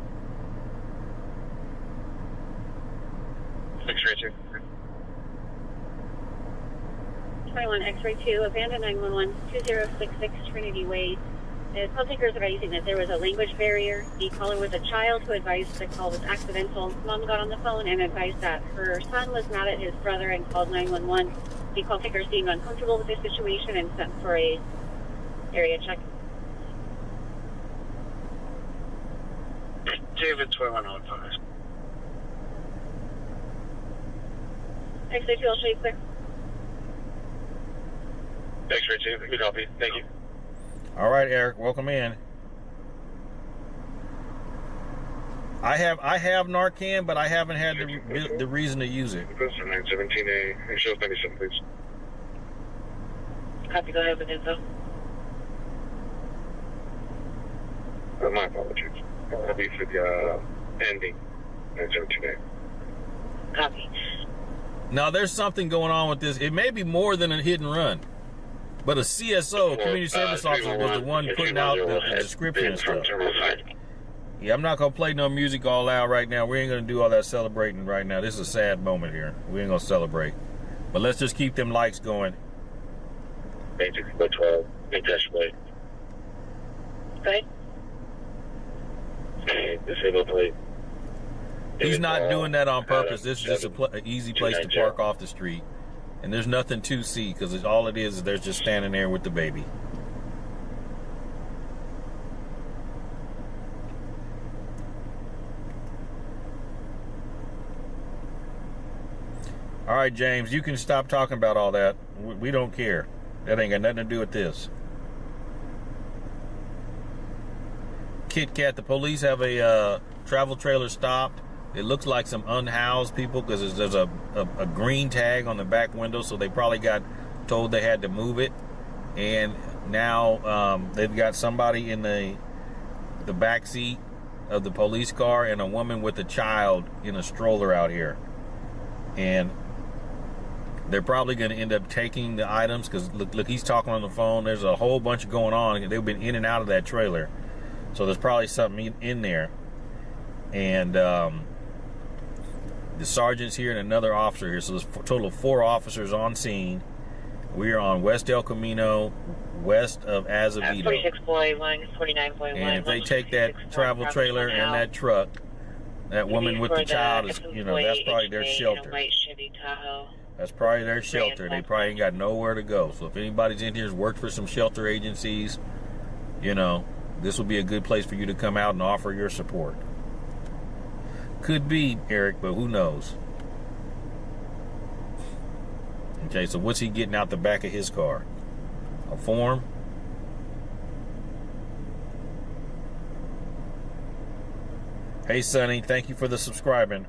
X-ray 2. 21 X-ray 2, abandoned 911, 2066 Trinity Way. The call taker is advising that there was a language barrier. The caller was a child who advised the call was accidental. Mom got on the phone and advised that her son was mad at his brother and called 911. The call taker seemed uncomfortable with this situation and sent for a area check. David 21 on 5. X-ray 2, I'll show you clear. X-ray 2, good copy. Thank you. All right, Eric, welcome in. I have Narcan, but I haven't had the reason to use it. 917A, and shows 97, please. Copy, go ahead with info. My apologies. I'll be for the ending 917A. Copy. Now, there's something going on with this. It may be more than a hit and run. But a CSO, community service officer, was the one putting out the description and stuff. Yeah, I'm not going to play no music all out right now. We ain't going to do all that celebrating right now. This is a sad moment here. We ain't going to celebrate. But let's just keep them lights going. 8-12, 8-8. Okay. Disable plate. He's not doing that on purpose. This is just an easy place to park off the street. And there's nothing to see because all it is they're just standing there with the baby. All right, James, you can stop talking about all that. We don't care. That ain't got nothing to do with this. Kit Kat, the police have a travel trailer stopped. It looks like some unhoused people because there's a green tag on the back window, so they probably got told they had to move it. And now they've got somebody in the back seat of the police car and a woman with a child in a stroller out here. And they're probably going to end up taking the items because look, he's talking on the phone. There's a whole bunch going on. They've been in and out of that trailer, so there's probably something in there. And the sergeant's here and another officer here, so there's a total of 4 officers on scene. We are on West El Camino, west of Azevedo. 46.1, 49.1. And if they take that travel trailer and that truck, that woman with the child is, that's probably their shelter. That's probably their shelter. They probably ain't got nowhere to go. So if anybody's in here has worked for some shelter agencies, this will be a good place for you to come out and offer your support. Could be, Eric, but who knows? Okay, so what's he getting out the back of his car? A form? Hey, Sonny, thank you for the subscribing.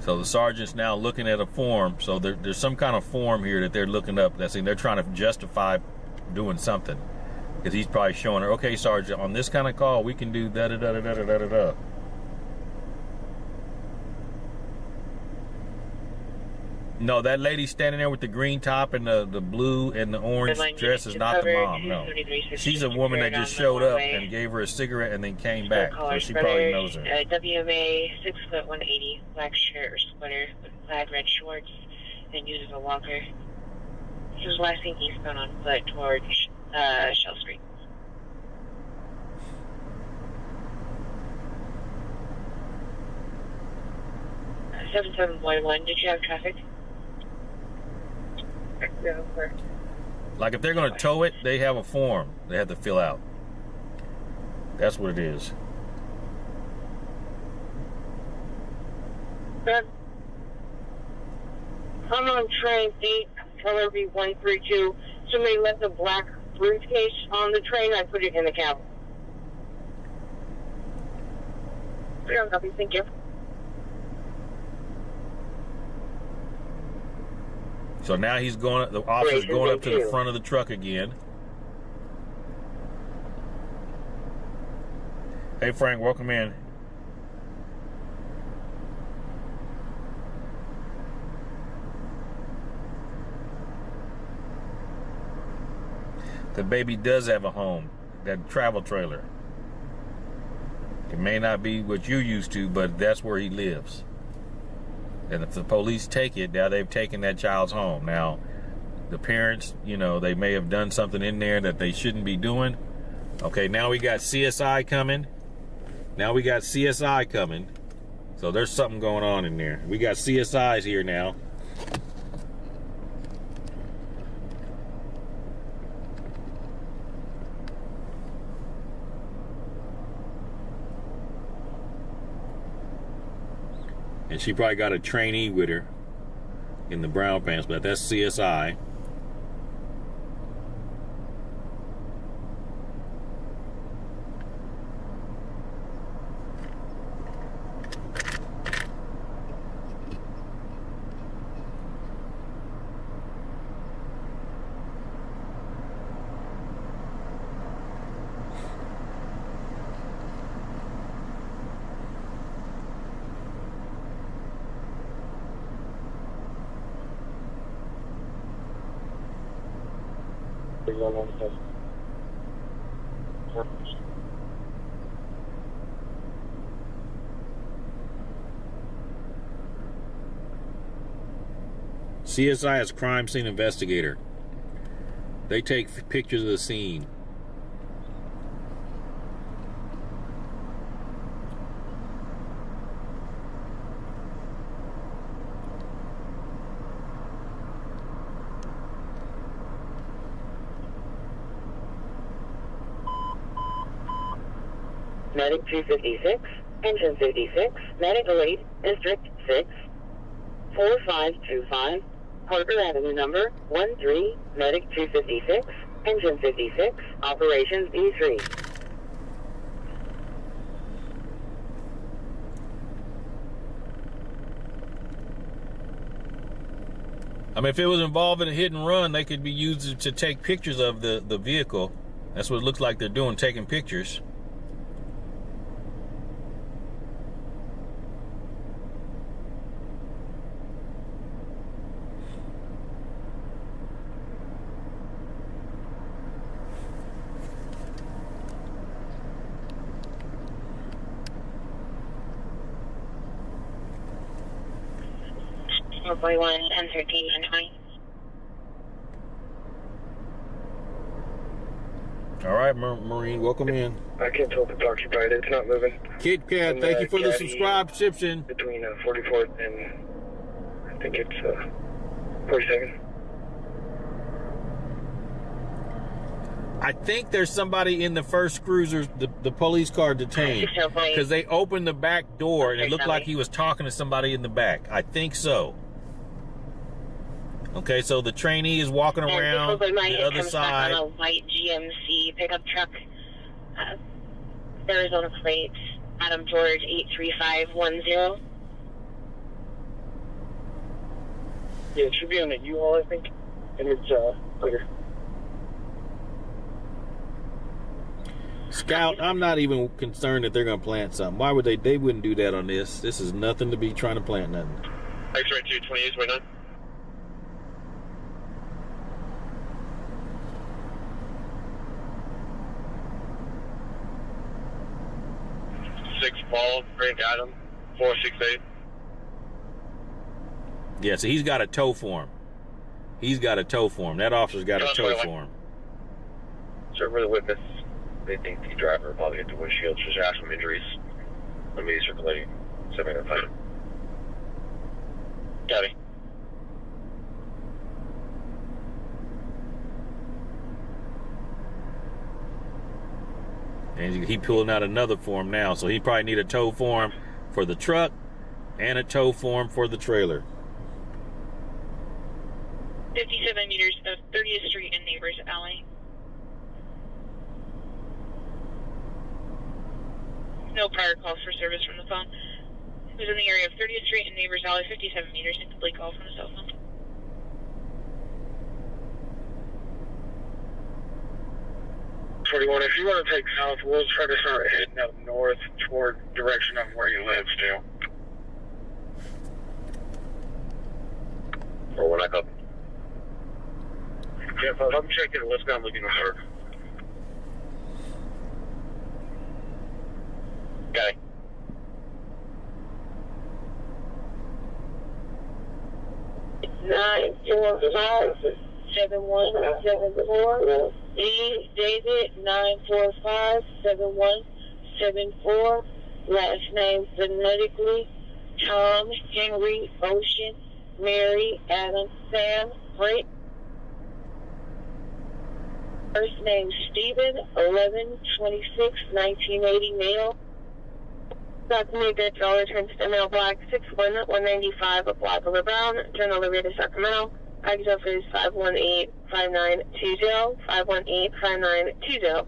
So the sergeant's now looking at a form. So there's some kind of form here that they're looking up. That's they're trying to justify doing something. Because he's probably showing her, okay, Sergeant, on this kind of call, we can do da-da-da-da-da-da-da-da. No, that lady standing there with the green top and the blue and the orange dress is not the mom, no. She's a woman that just showed up and gave her a cigarette and then came back. So she probably knows her. WMA, 6'180", black shirt or sweater with plaid red shorts, and uses a walker. He was last seen eastbound on foot towards Shell Street. Uh, 77.1, did you have traffic? No, sir. Like if they're going to tow it, they have a form they have to fill out. That's what it is. I'm on train 8, color B132. Somebody left a black briefcase on the train. I put it in the cab. Copy, thank you. So now he's going. The officer's going up to the front of the truck again. Hey Frank, welcome in. The baby does have a home, that travel trailer. It may not be what you're used to, but that's where he lives. And if the police take it, now they've taken that child's home. Now, the parents, you know, they may have done something in there that they shouldn't be doing. Okay, now we got CSI coming. So there's something going on in there. We got CSIs here now. And she probably got a trainee with her in the brown pants, but that's CSI. CSI is crime scene investigator. They take pictures of the scene. Medic 256, engine 56, Medic 08, District 6, 4525, Parker Avenue number 13, Medic 256, engine 56, operations B3. I mean, if it was involved in a hit and run, they could be used to take pictures of the vehicle. That's what it looks like they're doing, taking pictures. Boy 1 and 13 and 20. All right, Marine, welcome in. I can't tell if it's occupied. It's not moving. Kid Cat, thank you for the subscription. Between 44th and I think it's 42nd. I think there's somebody in the first cruiser, the police car detained, because they opened the back door and it looked like he was talking to somebody in the back. I think so. Okay, so the trainee is walking around the other side. On a white GMC pickup truck, Arizona plate, Adam George 83510. Yeah, it should be on the U-Haul, I think. And it's, clear. Scout, I'm not even concerned that they're going to plant something. Why would they? They wouldn't do that on this. This is nothing to be trying to plant nothing. X-ray 228, wait on. 6 Paul, Frank Adam, 468. Yeah, so he's got a tow form. He's got a tow form. That officer's got a tow form. So for the witness, they think the driver probably hit the windshield. Just have some injuries. Let me circulate 705. Got it. And he pulling out another form now, so he probably need a tow form for the truck and a tow form for the trailer. 57 meters of 30th Street and Neighbors Alley. No prior calls for service from the phone. It was in the area of 30th Street and Neighbors Alley, 57 meters, incomplete call from the cell phone. If you want to take south, we'll try to start heading up north toward direction of where you live still. Or when I come. Yeah, but I'm checking what's down looking for. Okay. Nine 7174. E David 9457174. Last name phonetically Tom, Henry, Ocean, Mary, Adam, Sam, Frank. First name Stephen 11/26/1980 male. Document that y'all returns to mail block 61195 of Block River Brown, Journal of to Sacramento. Address is 518-5920, 518-5920.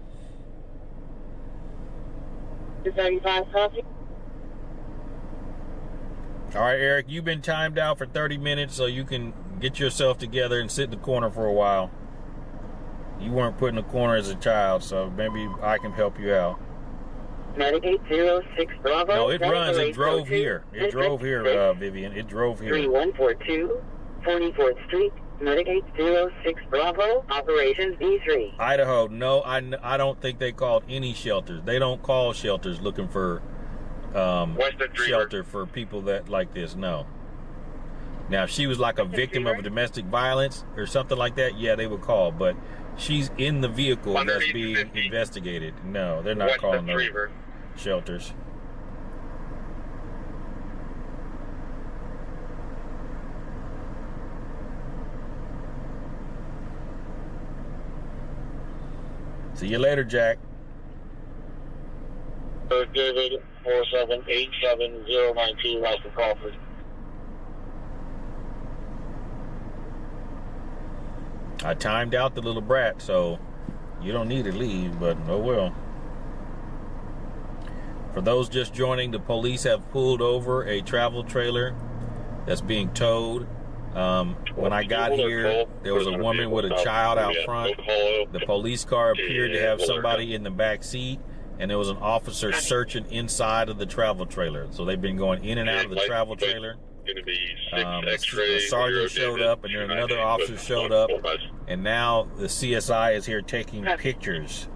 235 copy. All right, Eric, you've been timed out for 30 minutes, so you can get yourself together and sit in the corner for a while. You weren't put in the corner as a child, so maybe I can help you out. Navigate 06 Bravo. No, it runs. It drove here. It drove here, Vivian. It drove here. 3142, 44th Street. Navigate 06 Bravo. Operations B3. Idaho, no, I don't think they called any shelters. They don't call shelters looking for shelter for people that like this. No. Now, if she was like a victim of domestic violence or something like that, yeah, they would call. But she's in the vehicle that's being investigated. No, they're not calling no shelters. See you later, Jack. David 4787019, Michael Crawford. I timed out the little brat, so you don't need to leave, but oh well. For those just joining, the police have pulled over a travel trailer that's being towed. When I got here, there was a woman with a child out front. The police car appeared to have somebody in the back seat, and there was an officer searching inside of the travel trailer. So they've been going in and out of the travel trailer. The sergeant showed up, and then another officer showed up, and now the CSI is here taking pictures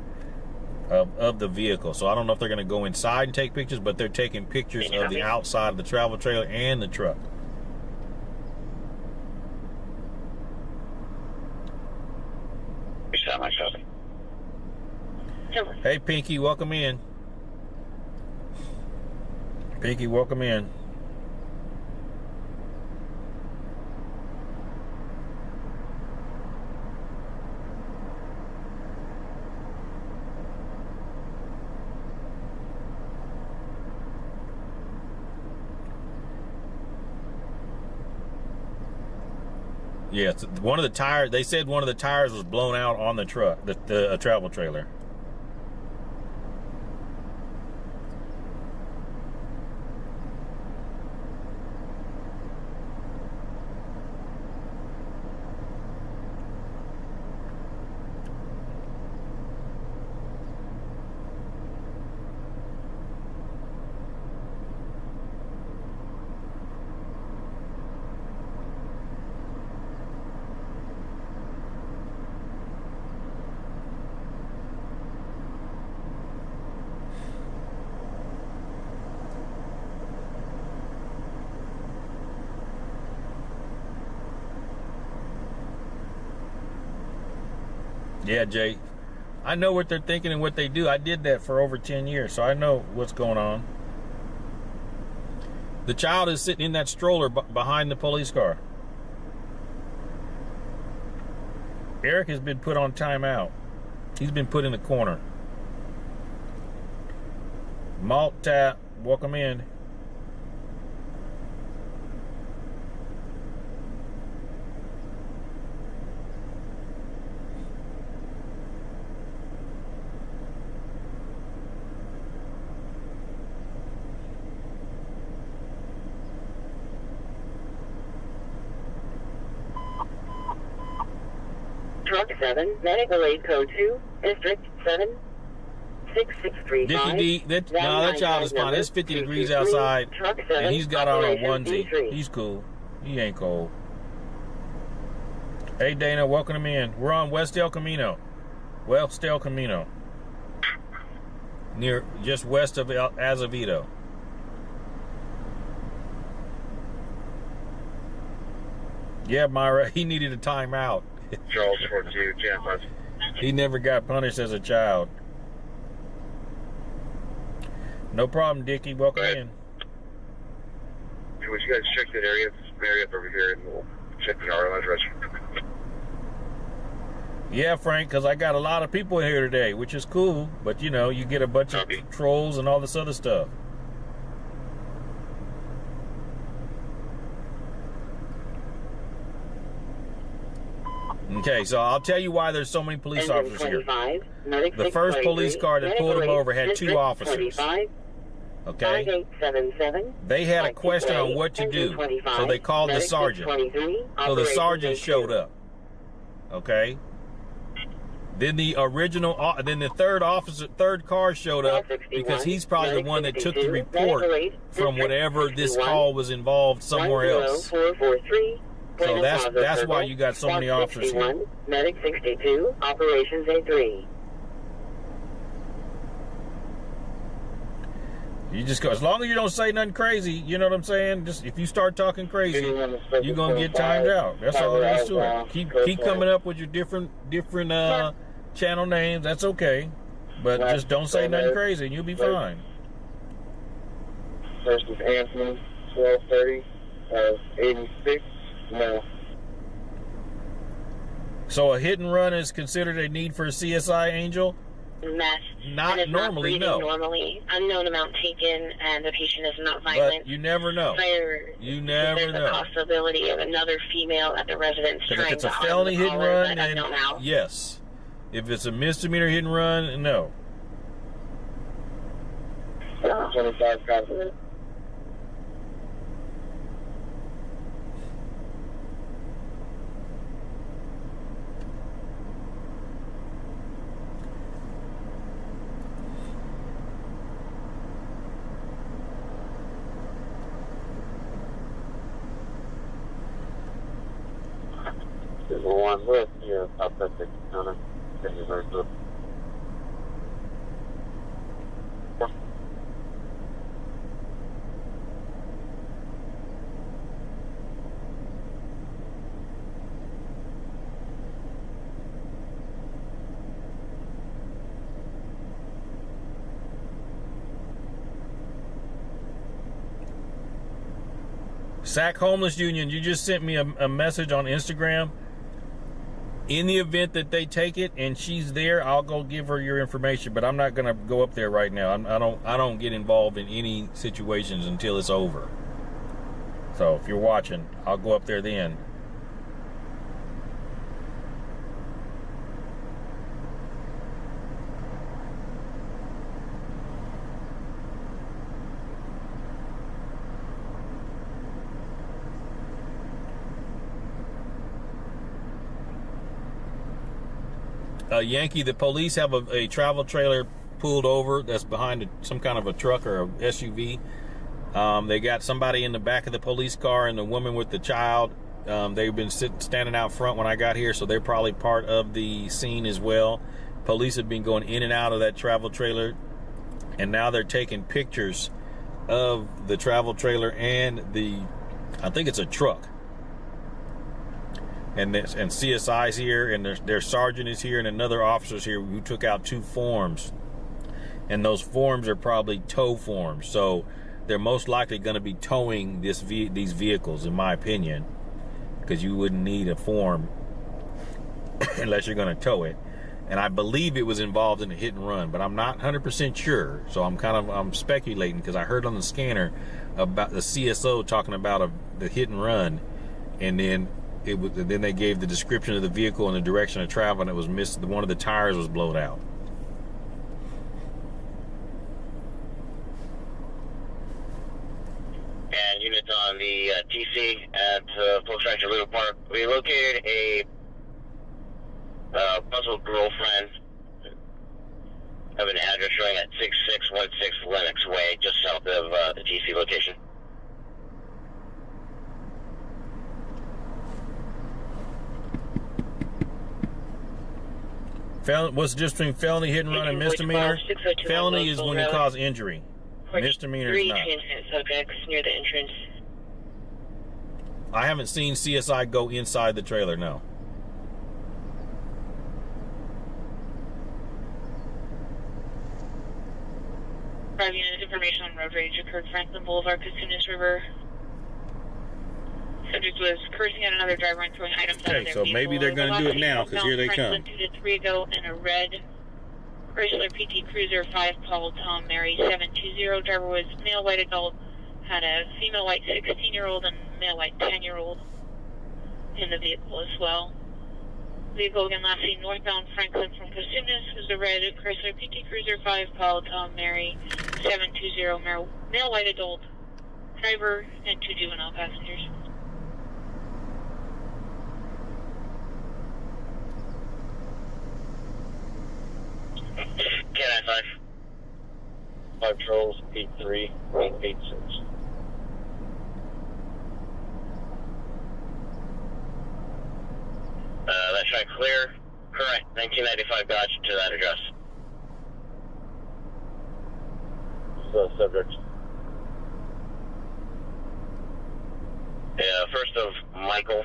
of the vehicle. So I don't know if they're going to go inside and take pictures, but they're taking pictures of the outside of the travel trailer and the truck. Hey, Pinky, welcome in. Pinky, welcome in. Yeah, one of the tires, they said one of the tires was blown out on the truck, the travel trailer. Yeah, Jay. I know what they're thinking and what they do. I did that for over 10 years, so I know what's going on. The child is sitting in that stroller behind the police car. Eric has been put on timeout. He's been put in the corner. Malt Tap, welcome in. Truck 7, medical aid code 2, District 7, 6635. Dickie D, that child is fine. It's 50 degrees outside, and he's got on a onesie. He's cool. He ain't cold. Hey, Dana, welcome him in. We're on West El Camino. West El Camino. Near, just west of Azevedo. Yeah, Myra, he needed a timeout. Charles 42, Jan He never got punished as a child. No problem, Dickie. Welcome in. Would you guys check that area up over here, and we'll check the R address. Yeah, Frank, because I got a lot of people in here today, which is cool. But, you know, you get a bunch of trolls and all this other stuff. Okay, so I'll tell you why there's so many police officers here. The first police car that pulled him over had 2 officers. Okay? They had a question on what to do, so they called the sergeant. So the sergeant showed up. Okay? Then the third car showed up because he's probably the one that took the report from whatever this call was involved somewhere else. So that's why you got so many officers here. Medic 62, Operations A3. You just go, as long as you don't say nothing crazy, you know what I'm saying? Just if you start talking crazy, you're gonna get timed out. That's all there is to it. Keep coming up with your different channel names. That's okay, but just don't say nothing crazy, and you'll be fine. First is Anthony, 1230, 86. No. So a hit and run is considered a need for a CSI, Angel? Not normally, no. Normally, unknown amount taken, and the patient is not violent. But you never know. You never know. There's a possibility of another female at the residence trying if it's a to felony hit and run, then now. yes. If it's a misdemeanor hit and run, no. 25 compliment. One with here, South Pacific County. Thank you very much. Sac Homeless Union, you just sent me a message on Instagram. In the event that they take it and she's there, I'll go give her your information, but I'm not going to go up there right now. I don't get involved in any situations until it's over. So if you're watching, I'll go up there then. Yankee, the police have a travel trailer pulled over that's behind some kind of a truck or a SUV. They got somebody in the back of the police car and the woman with the child. They've been standing out front when I got here, so they're probably part of the scene as well. Police have been going in and out of that travel trailer, and now they're taking pictures of the travel trailer and I think it's a truck. and CSI's here, and their sergeant is here, and another officer's here who took out 2 forms. And those forms are probably tow forms. So they're most likely going to be towing these vehicles, in my opinion, because you wouldn't need a form unless you're going to tow it. And I believe it was involved in a hit and run, but I'm not 100% sure. So I'm speculating, because I heard on the scanner about the CSO talking about the hit and run, and then then they gave the description of the vehicle and the direction of travel, and it was missed. One of the tires was blown out. And units on the TC at Volkswagen Little Park, we located a puzzled girlfriend of an address showing at 6616 Lennox Way, just south of the TC location. What's the difference between felony, hit and run, and misdemeanor? Felony is when you cause injury. Misdemeanor is not. Subjects near the entrance. I haven't seen CSI go inside the trailer, no. 5 units information on road rage occurred Franklin Boulevard, Casunas River. Subject was cursing at another driver and throwing items out of their so vehicle. maybe they're going to do it now, because here they come. 2 to 3 ago in a red Chrysler PT Cruiser 5 Paul Tom Mary 720. Driver was male white adult, had a female white 16-year-old and male white 10-year-old in the vehicle as well. Vehicle again last seen northbound Franklin from Casunas was a red Chrysler PT Cruiser 5 Paul Tom Mary 720, male white adult driver and 2 juvenile passengers. Can I 5 Trolls 83 886. That's right, clear. Correct. 1995 Dodge to that address. So, subject. Yeah, first of Michael.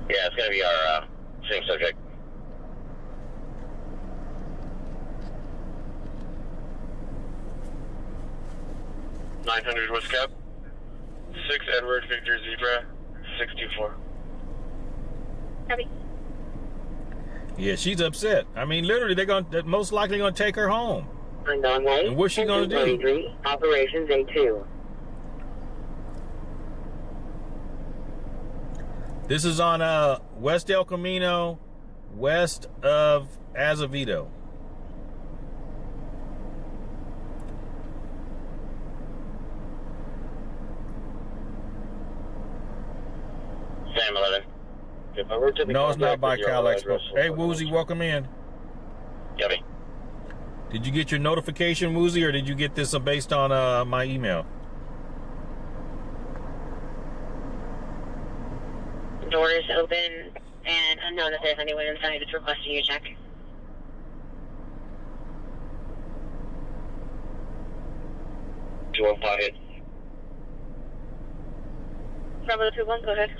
Yeah, it's going to be our same subject. .900 West Cap. 6 Edward Victor Zebra. 64. Copy. Yeah, she's upset. I mean, literally, they're most likely going to take her home. And what's she going to do? Operations A2. This is on West El Camino, west of Azevedo. Sam 11. If I were to No, it's not by Cal Expo. Hey, Woozy, welcome in. Yummy. Did you get your notification, Woozy, or did you get this based on my email? Door is open and unknown if there's anyone inside that's requesting you check. $215. Bravo 21, go ahead.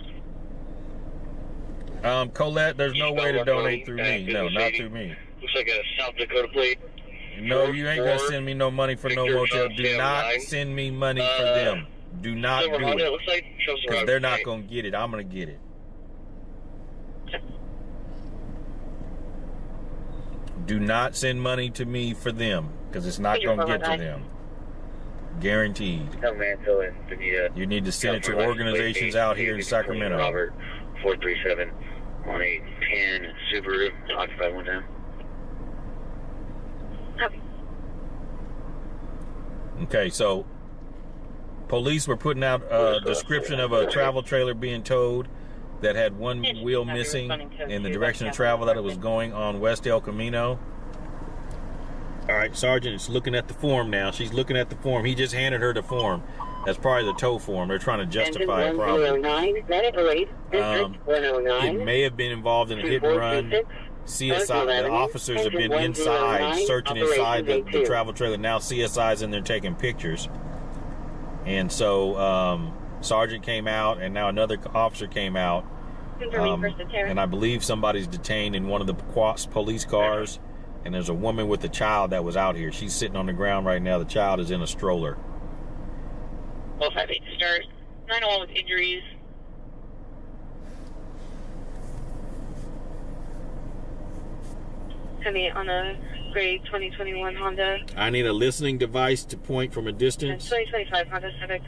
Colette, there's no way to donate through me. No, not through me. Looks like a South Dakota plate. No, you ain't gonna send me no money for no motel. Do not send me money for them. Do not do it. Because they're not gonna get it. I'm gonna get it. Do not send money to me for them, because it's not gonna get to them. Guaranteed. You need to send it to organizations out here in Sacramento. Robert 437 on a 10 Subaru, occupied one time. Okay, so police were putting out a description of a travel trailer being towed that had one wheel missing in the direction of travel that it was going on West El Camino. All right, Sergeant is looking at the form now. She's looking at the form. He just handed her the form. That's probably the tow form. They're trying to justify it probably. It may have been involved in a hit and run. CSI, the officers have been inside, searching inside the travel trailer. Now CSI's in there taking pictures. And so sergeant came out, and now another officer came out. And I believe somebody's detained in one of the police cars. And there's a woman with a child that was out here. She's sitting on the ground right now. The child is in a stroller. Well, 58 to start. 911 with injuries. Heavy on a gray 2021 Honda. I need a listening device to point from a distance. 2025 Honda Civic.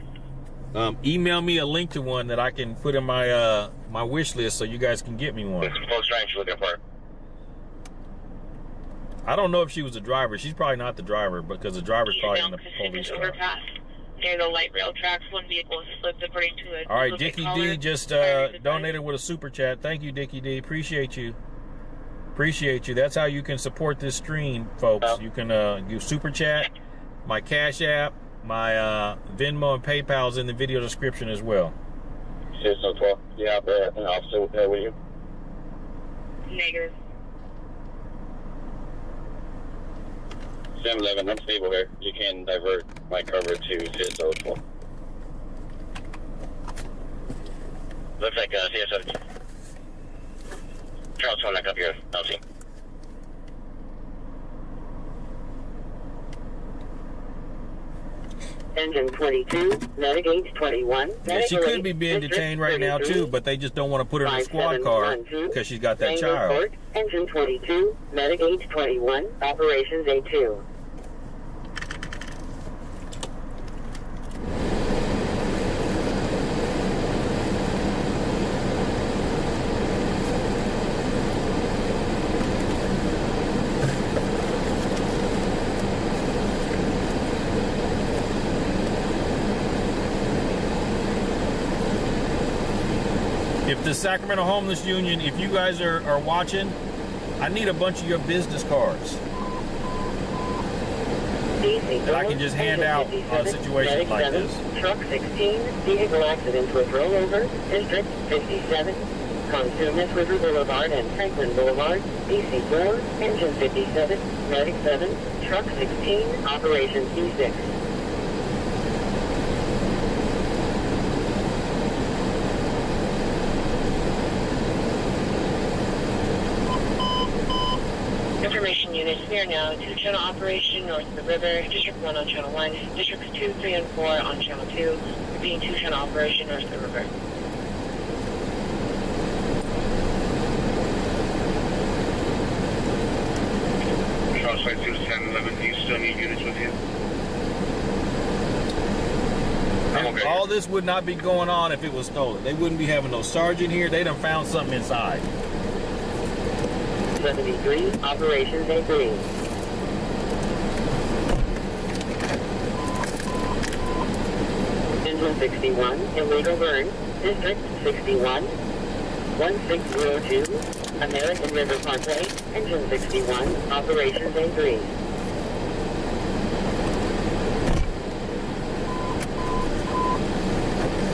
Email me a link to one that I can put in my my wish list so you guys can get me one. What's the folks trying to looking for? I don't know if she was the driver. She's probably not the driver because the driver's probably in the police car. Overpass. Near the light rail tracks, one vehicle slipped according to a... All right, Dickie D just donated with a super chat. Thank you, Dickie D. Appreciate you. Appreciate you. That's how you can support this stream, folks. You can do super chat. My Cash App, my Venmo, and PayPal is in the video description as well. 612. You have an officer with you? Negative. 711, I'm stable here. You can divert my cover to 604. Looks like CSO. Charles, phone back up here. I'll see. Engine 22, Navigate 21. Yeah, she could be being detained right now too, but they just don't want to put her in a squad car because she's got that child. Engine 22, Navigate 21, Operations A2. If the Sacramento Homeless Union, if you guys are watching, I need a bunch of your business cards that I can just hand out on situations like this. Truck 16, vehicle accident with rollover, District 57, Consumnes River Boulevard and Franklin Boulevard, DC 4, Engine 57, Medic 7, Truck 16, Operation C6. Information units, we are now 2 channel operation north of the river, District 1 on channel 1, Districts 2, 3, and 4 on channel 2, being 2 channel operation north of the river. Charles 52 to 1011, do you still need units with you? And all this would not be going on if it was stolen. They wouldn't be having no sergeant here. They done found something inside. 73, Operations A3. Engine 61, illegal burn, District 61, 1602, American River Parkway, Engine 61, Operations A3.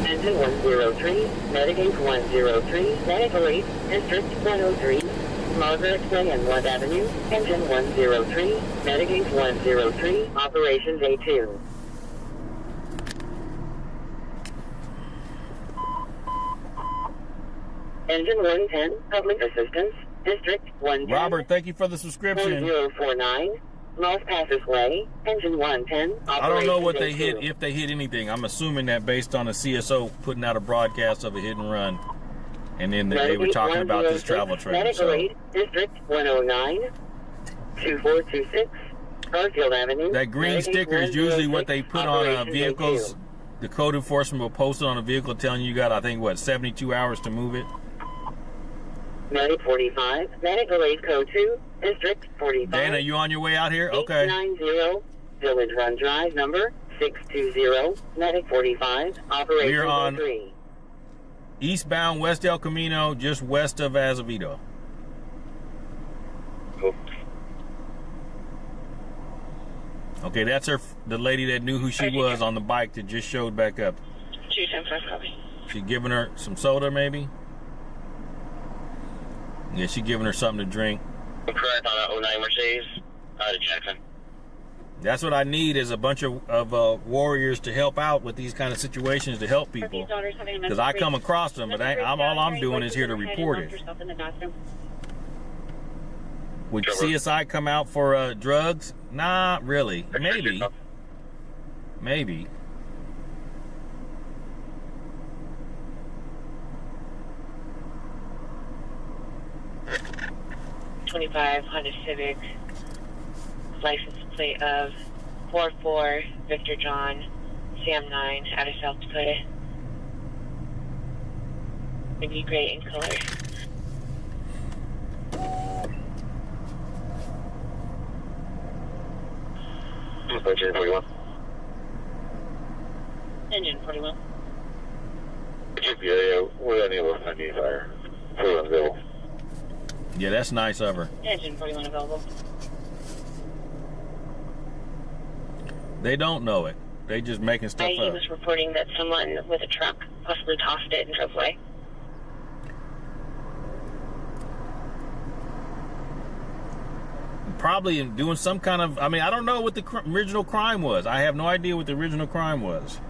Engine 103, Navigate 103, Medical 8, District 103, Margaret Way and Wood Avenue, Engine 103, Navigate 103, Operations A2. Engine 110, Public Assistance, District 110. Robert, thank you for the subscription. 1049, Los Passos Way, Engine 110, Operations I don't know what they A2. hit, if they hit anything. I'm assuming that based on a CSO putting out a broadcast of a hit and run. And then they were talking about this travel trailer. So. District 109, 2426, Garfield Avenue. That green sticker is usually what they put on vehicles. The code enforcement will post it on a vehicle telling you got, I think, what, 72 hours to move it? Medic 45, Medical 8 Code 2, District 45. Dana, you on your way out here? Okay. 890, Village Run Drive, number 620, Medic 45, Operation We're on 3. Eastbound West El Camino, just west of Azevedo. Cool. Okay, that's the lady that knew who she was on the bike that just showed back up. 275 copy. She giving her some soda, maybe? Yeah, she giving her something to drink. Correct on that 09 Mercedes out of Jackson. That's what I need, is a bunch of warriors to help out with these kind of situations, to help people. Because I come across them, but all I'm doing is here to report it. Would CSI come out for drugs? Not really. Maybe. Maybe. '25 Honda Civic, license plate of 44 Victor John Sam 9 out of South Dakota. Maybe gray in color. Engine 41. Engine 41. Yeah, we're on the other side of the fire. We're available. Yeah, that's nice of her. Engine 41 available. They don't know it. They just making stuff He up. was reporting that someone with a truck possibly tossed it and drove away. Probably doing some kind of, I mean, I don't know what the original crime was. I have no idea what the original crime was.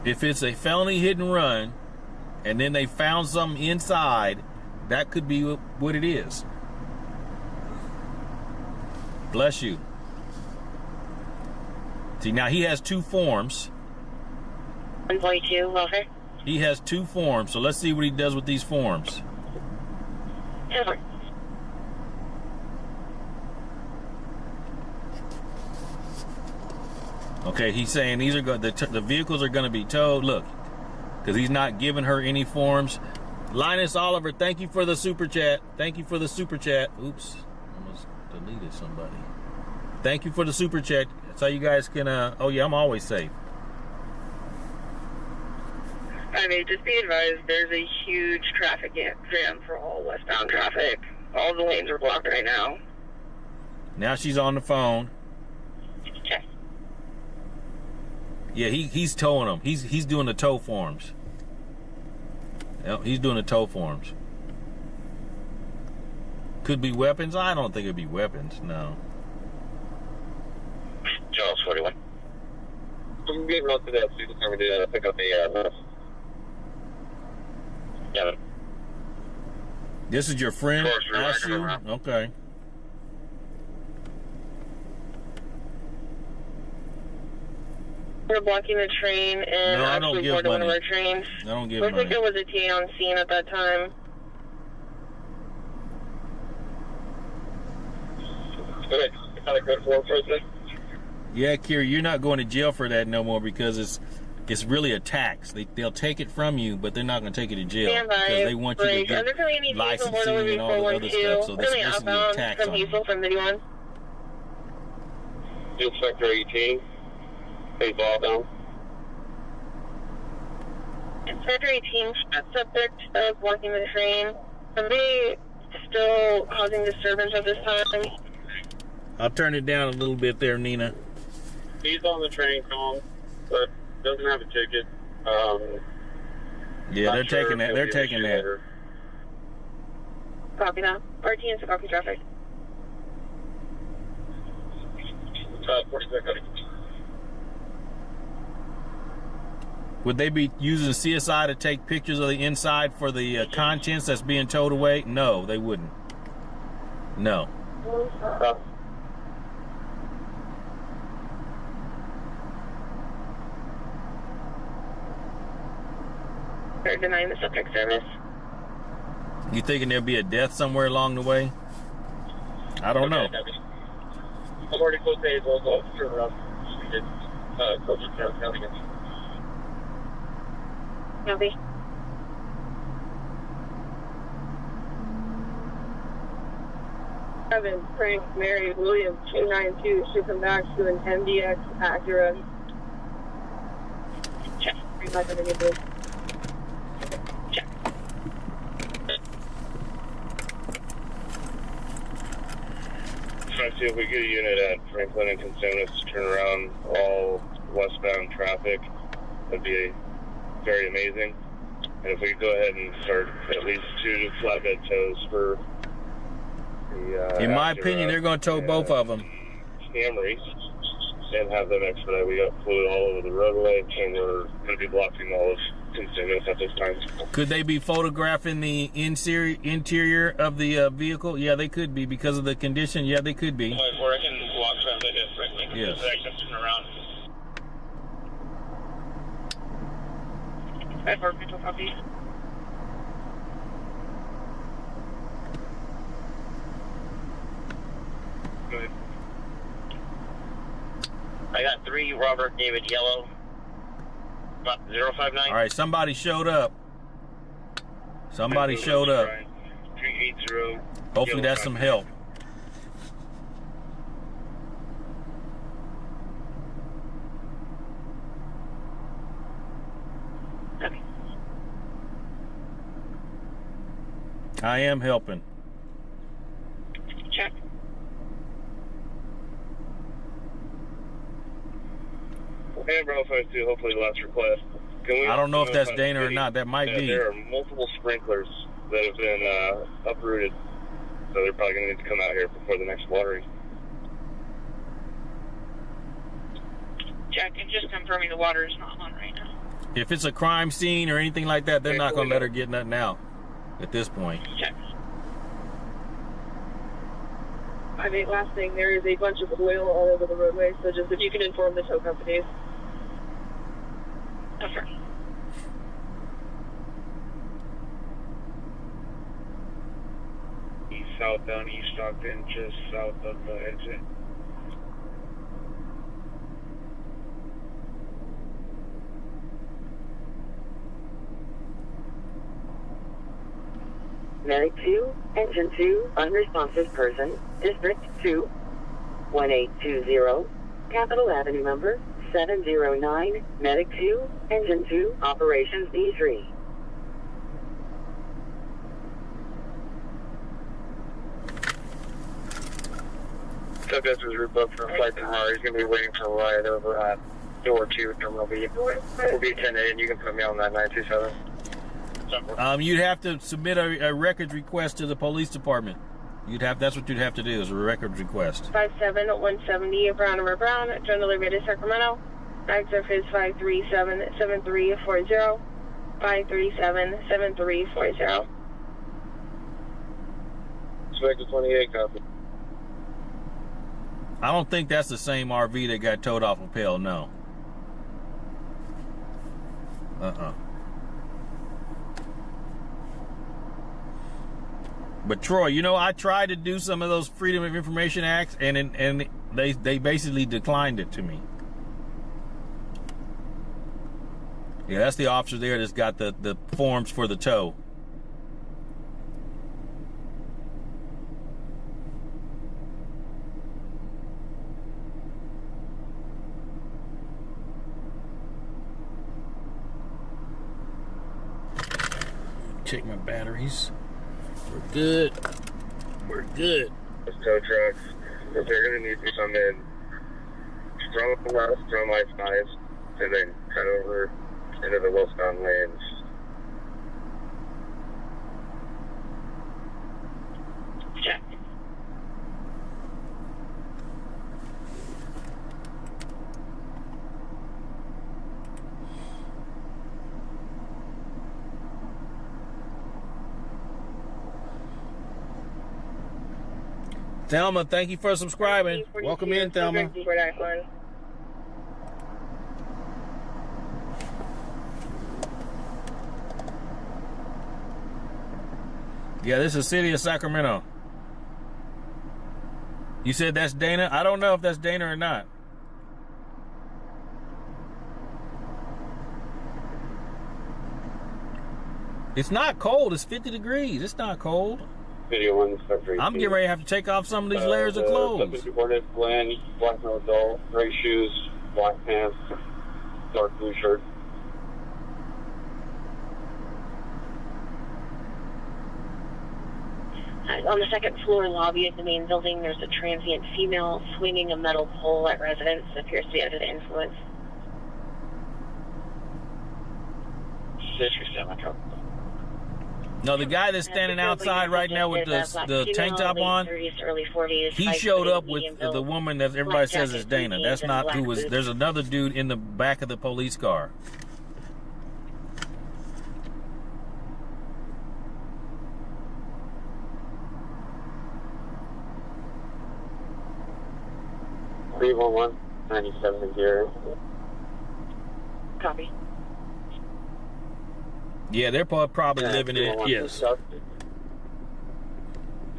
If it's a felony hit and run, and then they found something inside, that could be what it is. Bless you. See, now he has 2 forms. 142, welfare. He has 2 forms, so let's see what he does with these forms. 10-4. Okay, he's saying these are the vehicles are going to be towed. Look, because he's not giving her any forms. Linus Oliver, thank you for the super chat. Thank you for the super chat. Oops, almost deleted somebody. Thank you for the super chat. That's how you guys can. Oh yeah, I'm always safe. I mean, just be advised, there's a huge traffic jam for all westbound traffic. All the lanes are blocked right now. Now she's on the phone. Check. Yeah, he's towing them. He's doing the tow forms. Yep, he's doing the tow forms. Could be weapons. I don't think it'd be weapons. No. Charles 41. I'm getting run to that, so you can come and pick up the Yeah. This is your friend? Of course, we're Asked rocking you? around. Okay. We're blocking the train and No, I don't actually give boarded one of money. our trains. I don't give Looks like money. there was a TA on scene at that time. Okay, kind of good for a second. Yeah, Kira, you're not going to jail for that no more, because it's really a tax. They'll take it from you, but they're not going to take you to jail Stand by. because they want you to Break. get Undercurrently, any vehicle more licensing than and all the other 412. stuff. So this is basically a outbound tax from on Hazel you. from 51. Inspector 18. Hey, ball down. Inspector 18, subject of blocking the train. Somebody still causing disturbance at this time. I'll turn it down a little bit there, Nina. He's on the train, calm, but doesn't have a ticket. Yeah, they're taking that. They're taking that. Copy now. RT and copy traffic. 40 seconds. Would they be using CSI to take pictures of the inside for the contents that's being towed away? No, they wouldn't. No. They're denying the subject service. You thinking there'll be a death somewhere along the way? I don't know. I'm already close to Hazel, so I'll turn around. It's close to County. Copy. Evan, Frank, Mary, William, 292, shipping back to an MDX Acura. Check. Bring back under your blue. Check. Trying to see if we get a unit at Franklin and Consumus to turn around all westbound traffic. That'd be very amazing. And if we could go ahead and start at least 2 flatbed tows for the... In my opinion, they're going to tow both of them. Camry and have them expedite. We got fluid all over the roadway, and we're going to be blocking all of consumers at this time. Could they be photographing the interior of the vehicle? Yeah, they could be because of the condition. Yeah, they could be. Where I can walk around the hip, right? Yes. Around. Environmental copy. Good. I got 3 Robert David Yellow. 059. All right, somebody showed up. Somebody showed up. 380. Hopefully that's some help. Okay. I am helping. Check. And Bravo 52, hopefully the last request. I don't know if that's Dana or not. That might be. There are multiple sprinklers that have been uprooted, so they're probably going to need to come out here before the next watering. Check, and just confirming the water is not on right now. If it's a crime scene or anything like that, they're not going to let her get nothing out at this point. Check. 5-8, last thing, there is a bunch of oil all over the roadway, so just if you can inform the tow companies. Affirm. Southbound East Stockton, just south of the exit. Medic 2, Engine 2, unresponsive person, District 2, 1820, Capitol Avenue number 709, Medic 2, Engine 2, Operations D3. Subject is rebooked for a flight tomorrow. He's going to be waiting for a ride over at door 2, Terminal B. Will be 10-8, and you can put me on that 927. You'd have to submit a records request to the police department. That's what you'd have to do, is a records request. 57-170, Brown River Brown, Journal delivery to Sacramento. Exit is 537-7340. 537-7340. Expected 28, copy. I don't think that's the same RV that got towed off of Pell, no. But Troy, you know, I tried to do some of those Freedom of Information Acts, and they basically declined it to me. Yeah, that's the officer there that's got the forms for the tow. Check my batteries. We're good. We're good. Those tow trucks, if they're going to need to come in, strong left, strong light 5, and then cut over into the westbound lanes. Check. Thelma, thank you for subscribing. Welcome in, Thelma. Yeah, this is City of Sacramento. You said that's Dana? I don't know if that's Dana or not. It's not cold. It's 50 degrees. It's not cold. Video 1, I'm getting ready to have to take off some of these layers of clothes. Subject reported Glenn, black male adult, gray shoes, black pants, dark blue shirt. On the second floor lobby of the main building, there's a transient female swinging a metal pole at residents. Appears to be under the influence. No, the guy that's standing outside right now with the tank top on, he showed up with the woman that everybody says is Dana. That's not who was. There's another dude in the back of the police car. $311 97 here. Copy. Yeah, they're probably living in it. Yes. The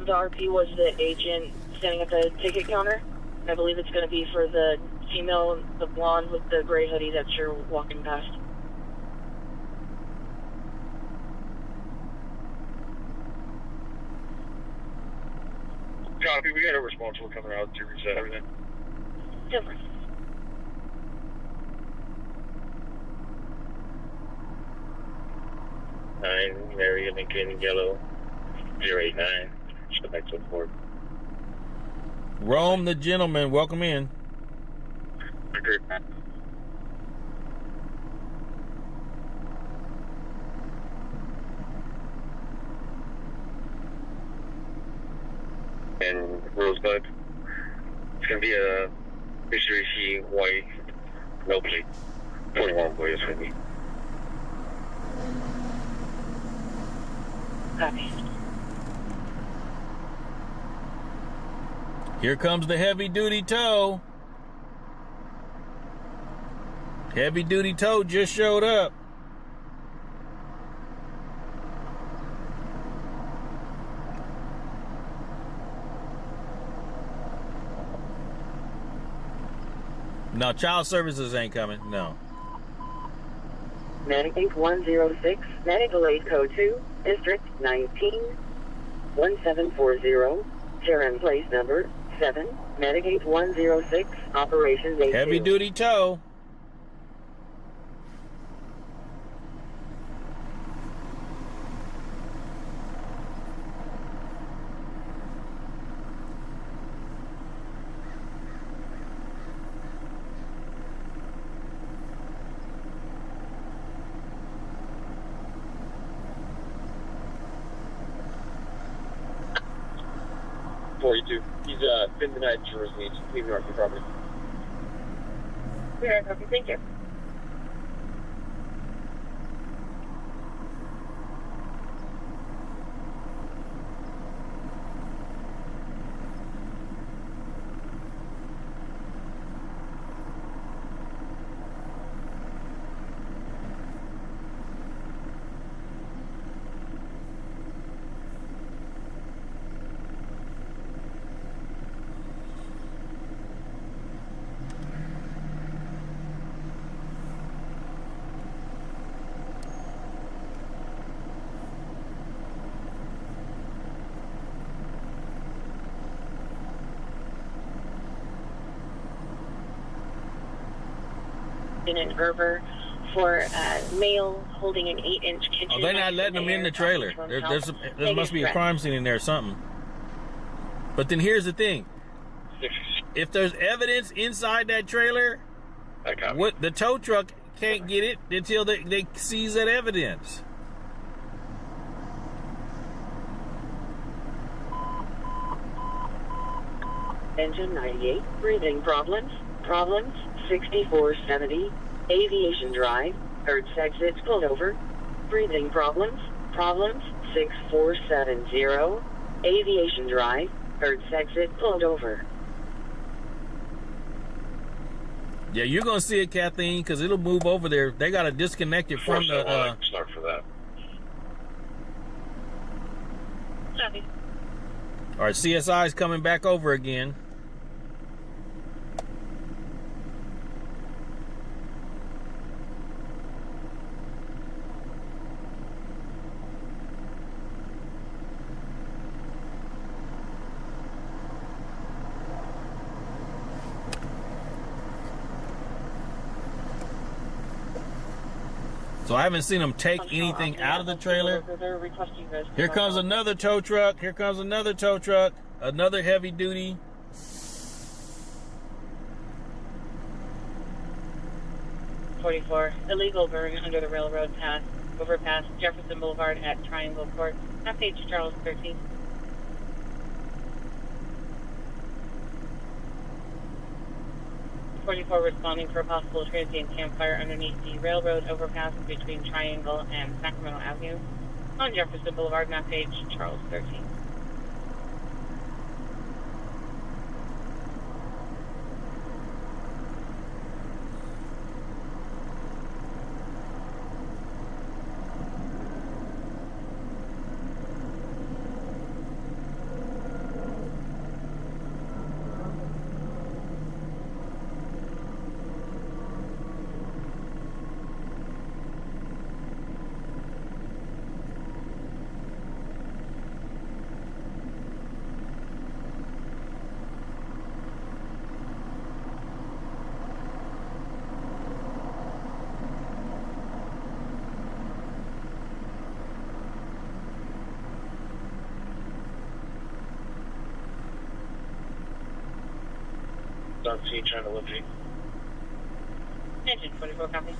RP was the agent standing at the ticket counter. I believe it's going to be for the female, the blonde with the gray hoodie that you're walking past. Copy. We got a responsible coming out to reset everything. Different. Mary Lincoln Yellow 089. Should back to the port. Rome the gentleman, welcome in. Okay. And Rosebud. It's gonna be a Mitsubishi white, no plate. 21 boy is for me. Copy. Here comes the heavy duty tow. Heavy duty tow just showed up. No, child services ain't coming. No. Medic 106, Medical Aid Code 2, District 19, 1740, Sharon Place number 7, Medic 106, Operations 82. Heavy duty tow. He's been denied Jersey, leaving North property. Yeah, copy. Thank you. In an Gerber for male holding an 8-inch kitchen. Oh, they're not letting them in the trailer. There must be a crime scene in there or something. But then here's the thing. If there's evidence inside that trailer, what the tow truck can't get it until they seize that evidence. Engine 98, breathing problems, 6470, Aviation Drive, Hertz exits pulled over, breathing problems, 6470, Aviation Drive, Hertz exit pulled over. Yeah, you're gonna see it, Kathleen, because it'll move over there. They gotta disconnect it from the. Start for that. Copy. All right, CSI's coming back over again. So I haven't seen them take anything out of the trailer. Here comes another tow truck. Here comes another tow truck. Another heavy duty. .44, illegal burn under the railroad path. overpass Jefferson Boulevard at Triangle Court. Map page Charles 13. 44 responding for a possible transient campfire underneath the railroad overpass between Triangle and Sacramento Avenue on Jefferson Boulevard. Map page Charles 13. Don't see you trying to live me. Engine 24 copy.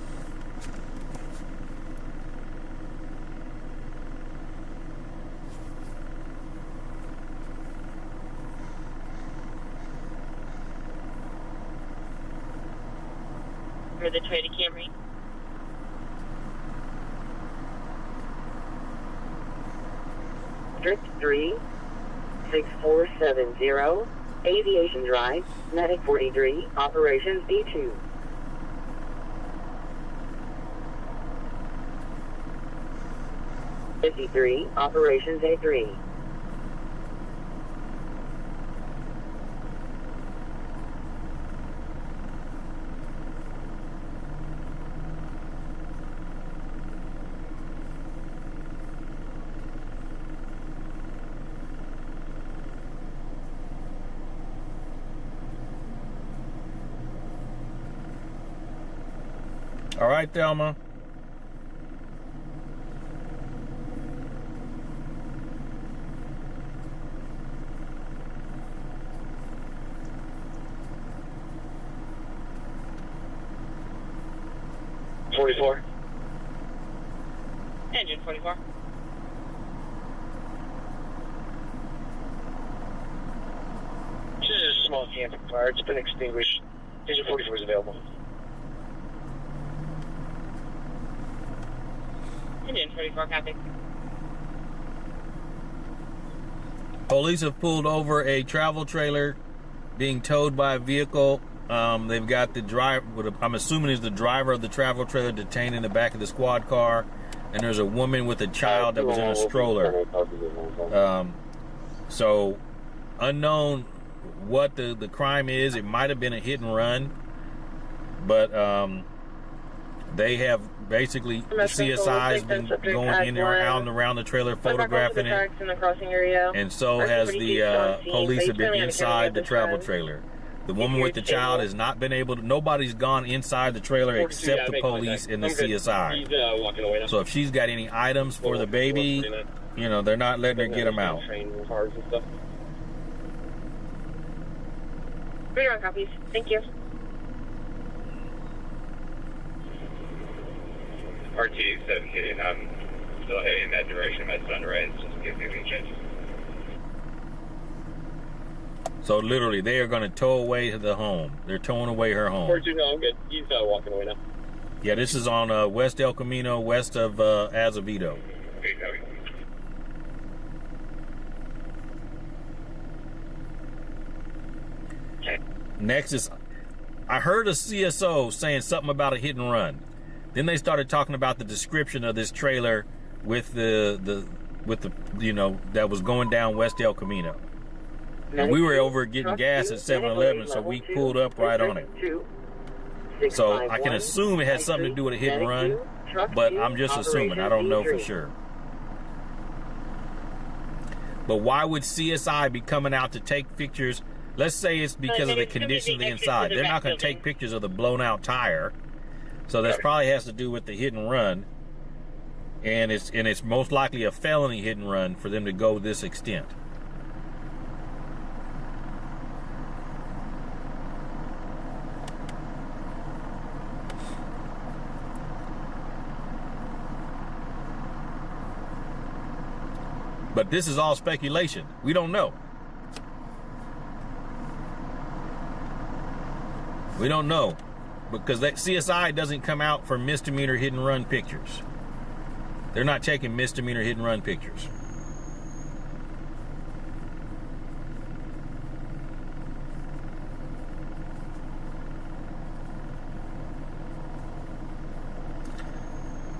For the Toyota Camry. District 3, 6470, Aviation Drive, Medic 43, Operations B2. '53, Operations A3. All right, Thelma. Engine 44. This is a small camping fire. It's been extinguished. Engine 44 is available. Engine 44 copy. Police have pulled over a travel trailer being towed by a vehicle. They've got the driver, I'm assuming is the driver of the travel trailer, detained in the back of the squad car. And there's a woman with a child that was in a stroller. So, unknown what the crime is. It might have been a hit and run. But they have basically, the CSI has been going in there, out and around the trailer, photographing it. And so has the police have been inside the travel trailer. The woman with the child has not been able to, nobody's gone inside the trailer except the police and the CSI. So if she's got any items for the baby, you know, they're not letting her get them out. Radar copies. Thank you. RT 17, I'm still heading in that direction. My sunrise just gives me a chance. So literally, they are going to tow away the home. They're towing away her home. 42, no, I'm good. He's walking away now. Yeah, this is on West El Camino, west of Azevedo. Okay, copy. Next is, I heard a CSO saying something about a hit and run. Then they started talking about the description of this trailer with the you know, that was going down West El Camino. And we were over getting gas at 7-Eleven, so we pulled up right on it. So I can assume it has something to do with a hit and run, but I'm just assuming. I don't know for sure. But why would CSI be coming out to take pictures? Let's say it's because of the condition of the inside. They're not going to take pictures of the blown out tire. So that probably has to do with the hit and run. And it's most likely a felony hit and run for them to go this extent. But this is all speculation. We don't know. We don't know. Because that CSI doesn't come out for misdemeanor hit and run pictures. They're not taking misdemeanor hit and run pictures.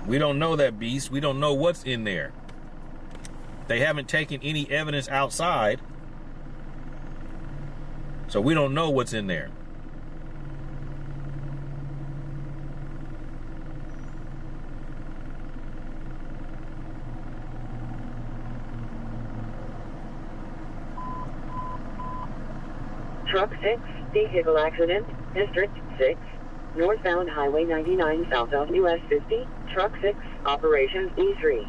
We don't know that beast. We don't know what's in there. They haven't taken any evidence outside. So we don't know what's in there. Truck 6, vehicle accident, District 6, northbound Highway 99 south of US 50, Truck 6, Operation E3.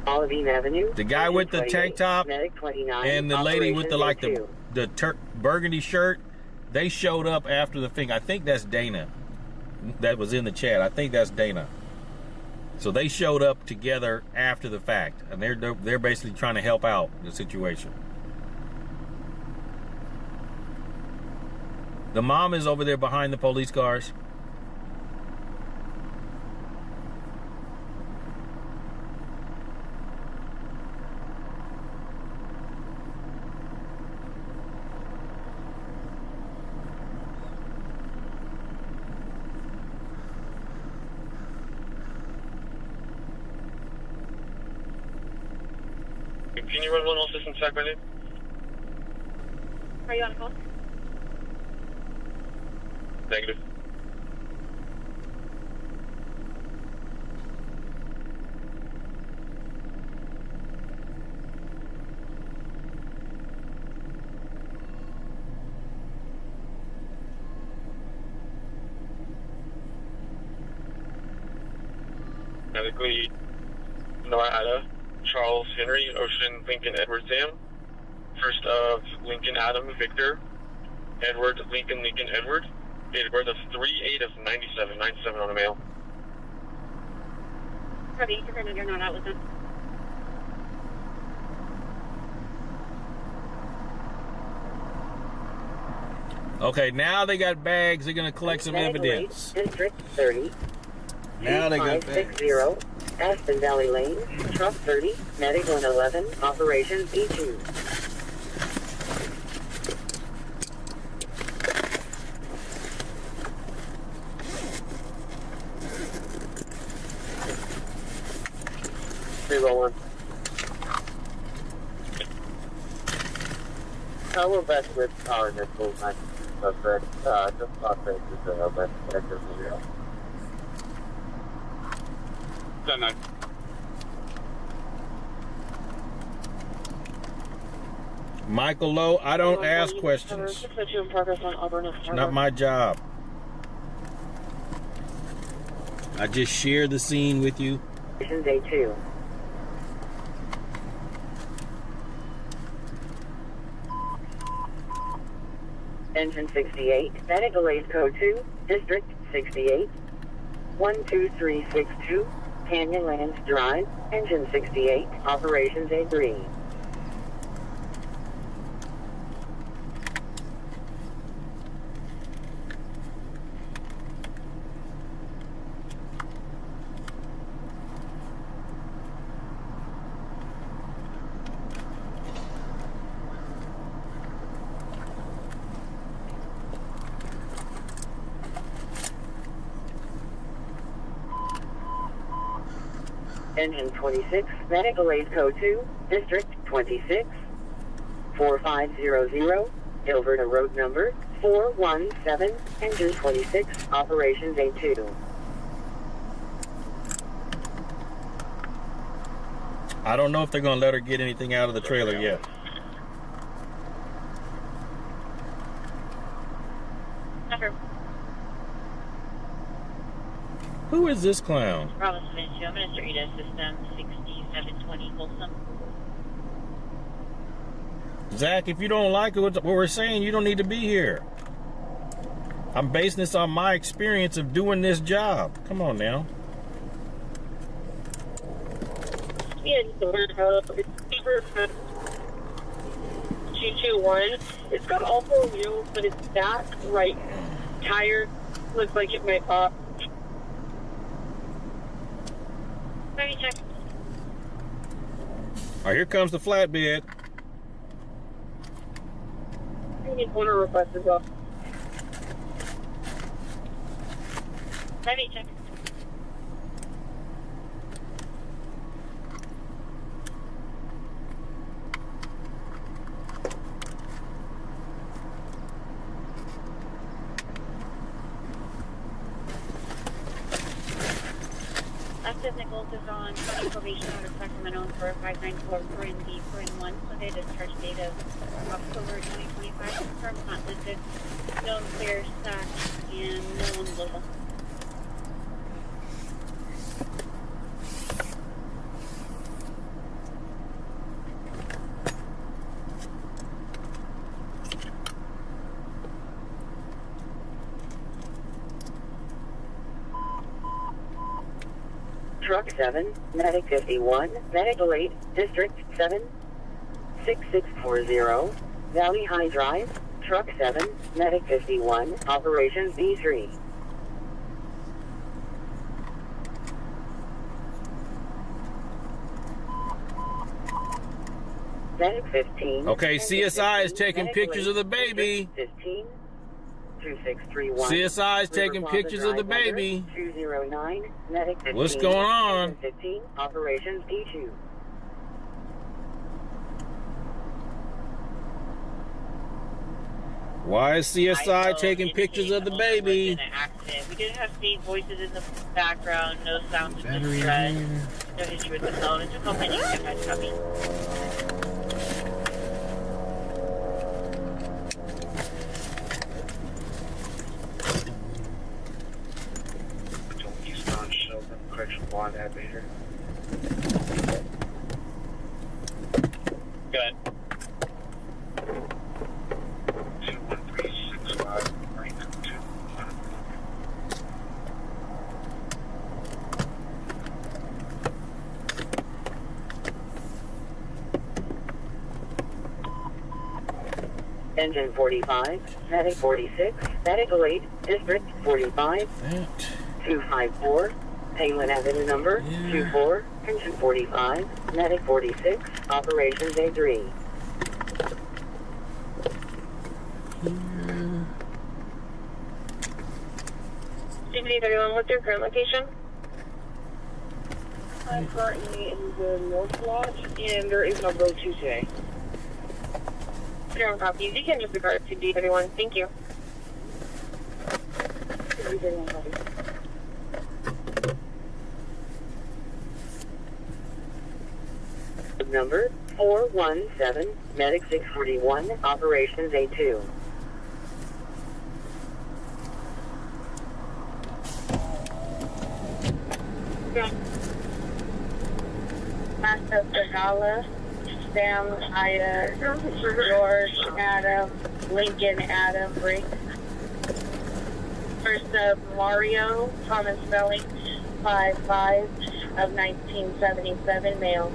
Olive Avenue. The guy with the tank top and the lady with the burgundy shirt, they showed up after the thing. I think that's Dana that was in the chat. I think that's Dana. So they showed up together after the fact, and they're basically trying to help out the situation. The mom is over there behind the police cars. Can you run one all systems Sacramento? Are you on a call? Negative. Medically, Noah Charles Henry, Ocean, Lincoln, Edward, Sam. First of Lincoln, Adam, Victor, Edward, Lincoln, Lincoln, Edward. Date of birth of 3/8 of 97, 97 on a male. Probably confirm that you're not out with them. Okay, now they got bags. They're going to collect some evidence. District 30. Now they got bags. 560, Aspen Valley Lane, Truck 30, Medic 111, Operation E2. I will back with our initial suspect. Just not that it's active video. 10-9. Michael Lowe, I don't ask questions. It's not my job. I just share the scene with you. Day 2. Engine 68, medical aid code 2, District 68, 12362, Canyonlands Drive, Engine 68, Operations A3. Engine 26, medical aid code 2, District 26, 4500, Ilverta Road number 417, Engine 26, Operations A2. I don't know if they're going to let her get anything out of the trailer yet. Who is this clown? Bravo 72, I'm Minister Ida, System 6720, Folsom. Zach, if you don't like what we're saying, you don't need to be here. I'm basing this on my experience of doing this job. Come on now. Yeah, the warehouse. It's 221. It's got all four wheels, but its back right tire looks like it might pop. Let me check. All right, here comes the flatbed. I need owner request as well. Let me check. Active Nichols is on probation out of Sacramento for 594 for in D for in 1. So they discharge date of October 2025. Confirmed not listed. No clear stack and no one local. Truck 7, Medic 51, Medical 8, District 7, 6640, Valley High Drive, Truck 7, Medic 51, Operations B3. Medic 15. Okay, CSI is taking pictures of the baby. 15, 2631. CSI is taking River Plaza pictures of the Drive number baby. 209, Medic 15. What's going on? 15, Operations D2. Why is CSI taking pictures of the baby? We did have state voices in the background, no sounds of distress, no issue with the phone. It took a minute to get that copy. Eastbound Shelburne, correction one, elevator. Good. 21365, 922. Engine 45, Medic 46, Medical 8, District 45, 254, Palin Avenue number 24, Engine 45, Medic 46, Operations A3. CBD 31, what's your current location? I'm currently in the North Lodge, and there is no road to today. Zero copies. You can disregard CBD 31. Thank you. CBD 31 copy. Number 417, Medic 641, Operations A2. Master Sagala, Sam, Ida, George, Adam, Lincoln, Adam, Rick. First of Mario, Thomas Spelling, 5'5", of 1977, male.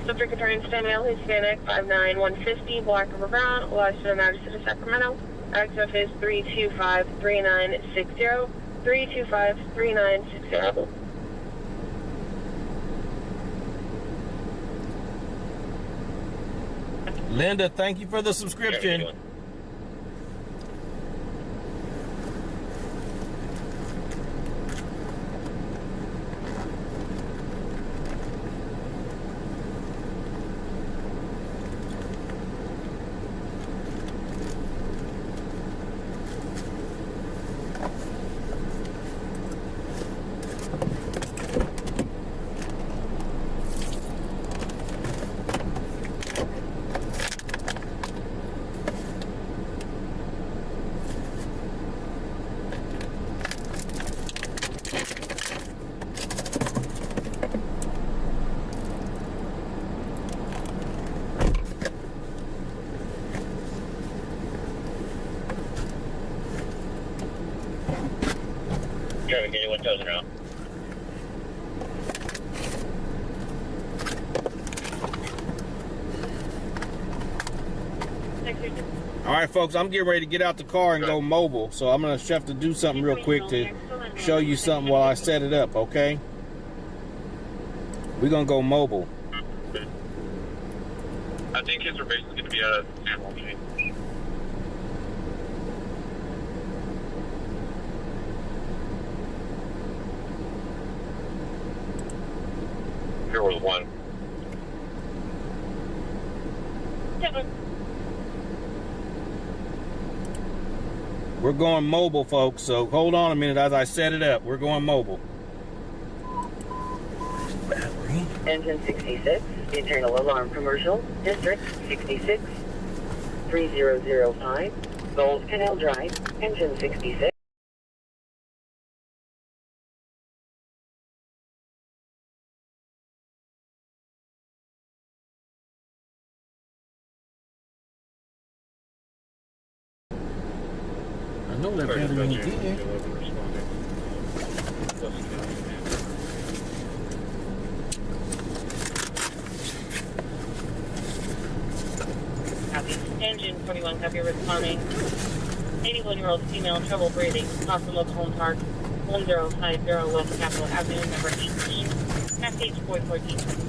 Subject attorney stand male, Hispanic, 5'9", 150, black or brown, lives in Madison to Sacramento. Access is 325-3960, 325-3960. Linda, thank you for the subscription. chosen route. All right, folks, I'm getting ready to get out the car and go mobile, so I'm going to have to do something real quick to show you something while I set it up, okay? We're going to go mobile. I think his probation is going to be a San Juan meeting. Here was one. We're going mobile, folks, so hold on a minute as I set it up. We're going mobile. Engine 66, internal alarm commercial, District 66, 3005, Gold Canal Drive, engine 66. I know that better than you did. Copy. Engine 41, copy, responding. 81-year-old female, trouble breathing, Hospital Home Park, 1050 West Capitol Avenue, number 18, Passage 414.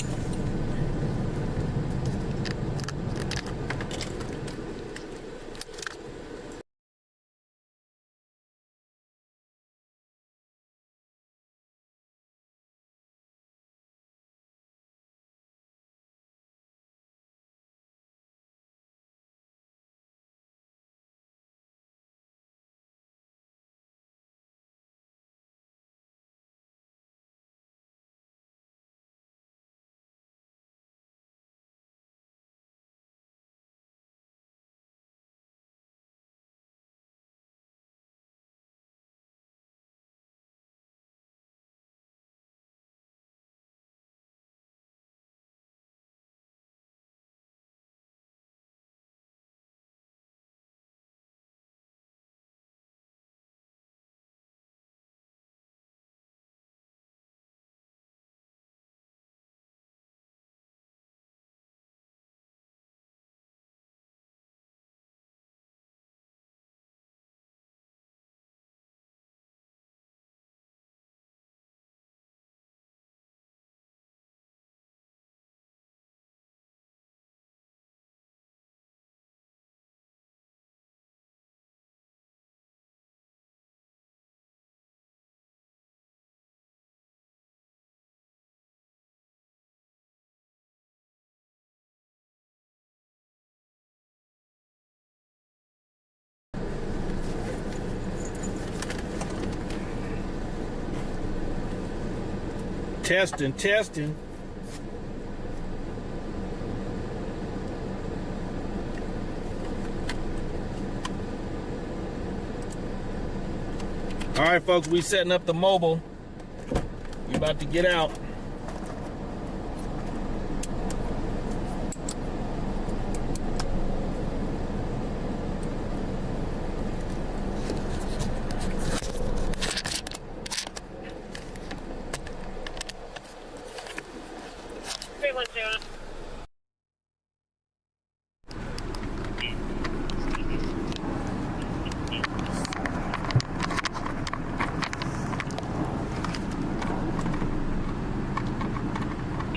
Testing, testing. All right, folks, we setting up the mobile. We about to get out.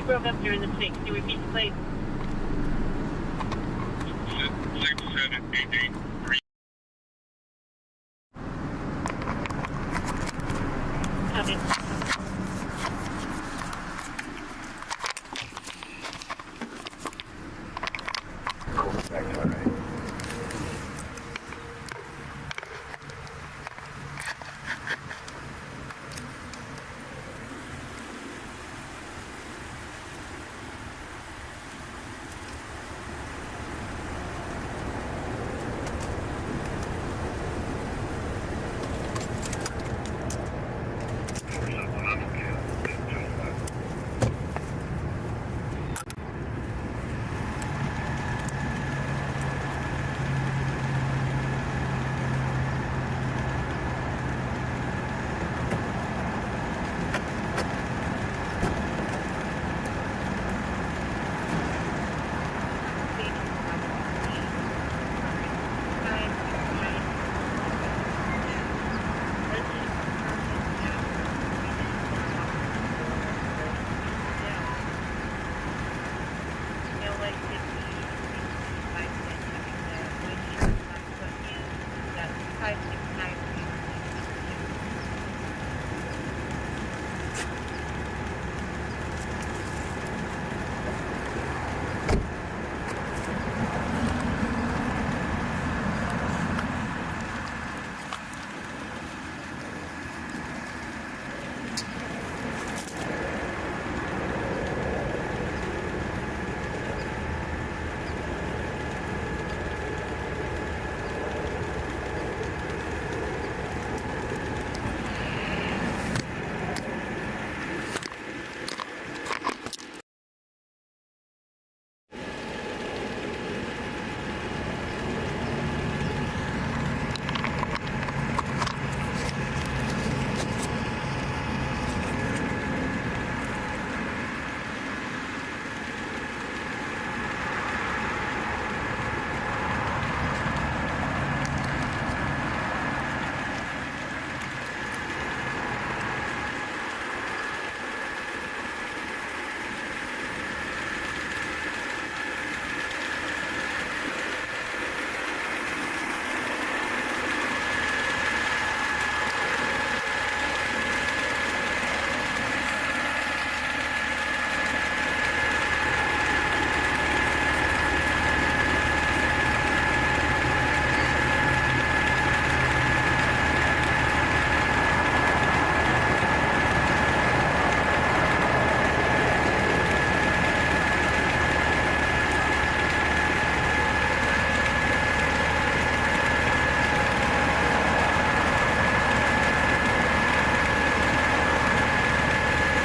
Broke up during the mistake. Can you repeat the plate? 67883. Copy.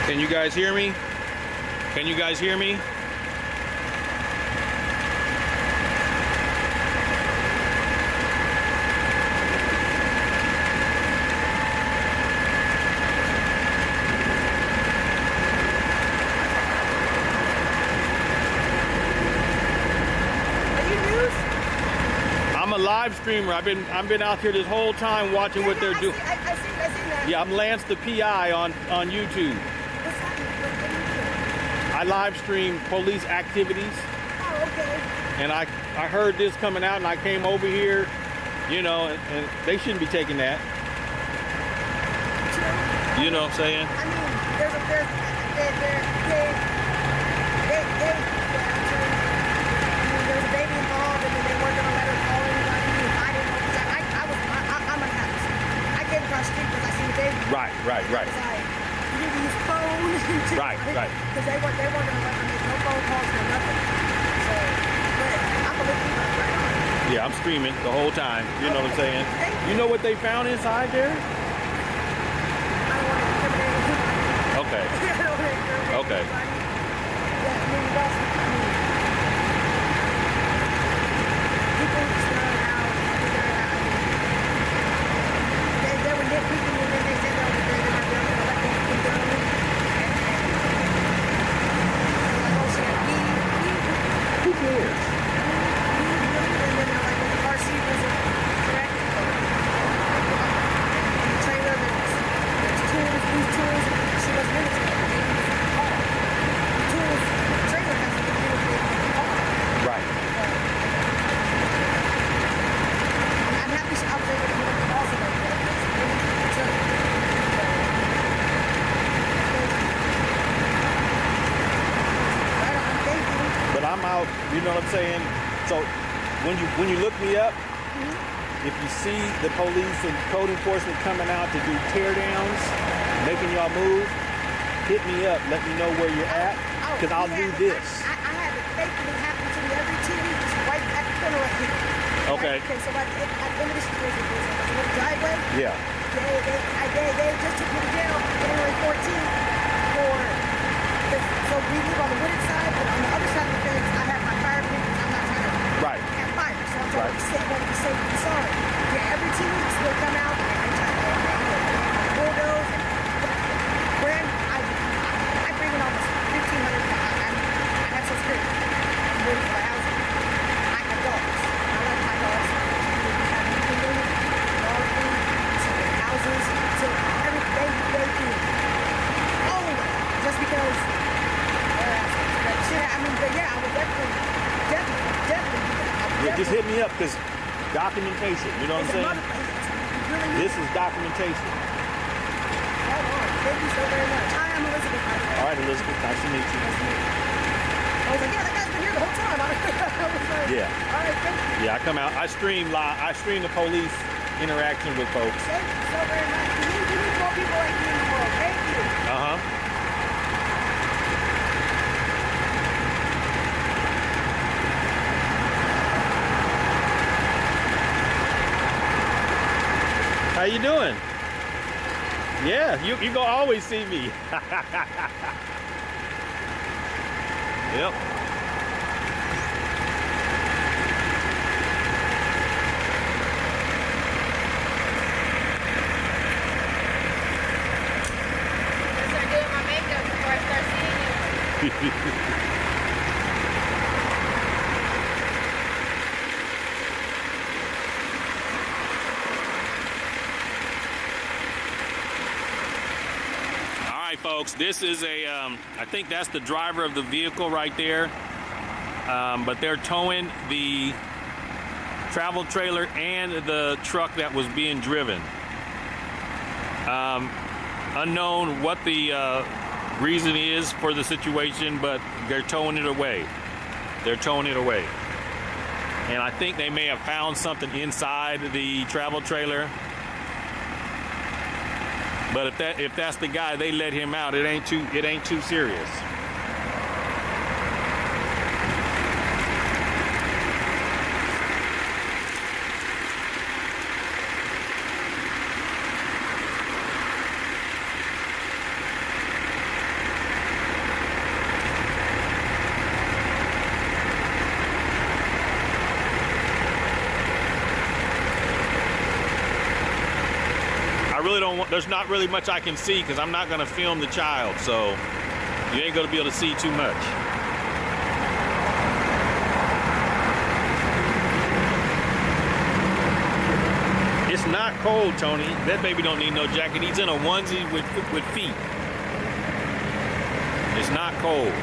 Can you guys hear me? Can you guys hear me? I'm a live streamer. I've been out here this whole time watching what they're doing. I see that. Yeah, I'm Lance the PI on YouTube. What's happening? I live stream police activities, Oh, okay. and I heard this coming out, and I came over here, you know, and they shouldn't be taking that. True. You know what I'm saying? I mean, there's a baby involved, and then they weren't gonna let her call anybody. If I didn't know, 'cause I'm unhoused. I came across the street because I seen the baby. Right. I was like, you need to use phones. Right. Because they weren't gonna let her make no phone calls or nothing. So, but I'm gonna let you right on. Yeah, I'm streaming the whole time. You know what I'm saying? Thank you. You know what they found inside there? I don't want to incriminate. Okay. I don't want to incriminate Okay. anybody. Yeah, I mean, people just run out. They were nitpicking, and then they said they were going to let them go. And like, oh, she had weed. Who cares? And then they're like, well, the car seat wasn't correct. In the trailer, there's tools, these tools. She wasn't in the trailer. They used the car. The tools, the trailer has to do with the car. Right. I'm happy I was able to get up also like that. But I'm out, you know what I'm saying? So when you look me up, if you see the police and code enforcement coming out to do tear downs, making y'all move, hit me up, let me know where you're at, because I'll do this. I had it faithfully happen to me every 2 weeks, right at the corner right here. Okay. Okay, so at the end of the street, there's a little driveway. Yeah. They just took me to jail January 14th for so we live on the wooded side, but on the other side of the fence, I have my fire pit. I'm not trying to have fire, so I'm trying to be safe and sorry. Yeah, every 2 weeks they'll come out and try to bulldoze. Brand, I bring in almost 1,500. I have some security. I'm waiting for housing. I have dogs. I like my dogs. We have dog food, so houses, so everything they do. Oh, just because they're assholes. But shit, I mean, but yeah, I would definitely do that. Yeah, just hit me up, because documentation, you know what I'm saying? This is documentation. Thank you so very much. Hi, I'm Elizabeth. All right, Elizabeth, nice to meet you. I was like, yeah, that guy's been here the whole time. I was like, Yeah. all right, thank you. Yeah, I come out, I stream live, I stream the police interaction with folks. Thank you so very much. We need more people like you in the world. Thank you. Uh-huh. How you doing? Yeah, you gonna always see me. Yep. I start doing my makeup before I start seeing you. Folks, this is a I think that's the driver of the vehicle right there, but they're towing the travel trailer and the truck that was being driven. Unknown what the reason is for the situation, but they're towing it away. They're towing it away, and I think they may have found something inside the travel trailer. But if that's the guy, they let him out. It ain't too serious. really don't want, there's not really much I can see because I'm not going to film the child, so you ain't going to be able to see too much. It's not cold, Tony. That baby don't need no jacket. He's in a onesie with feet. It's not cold.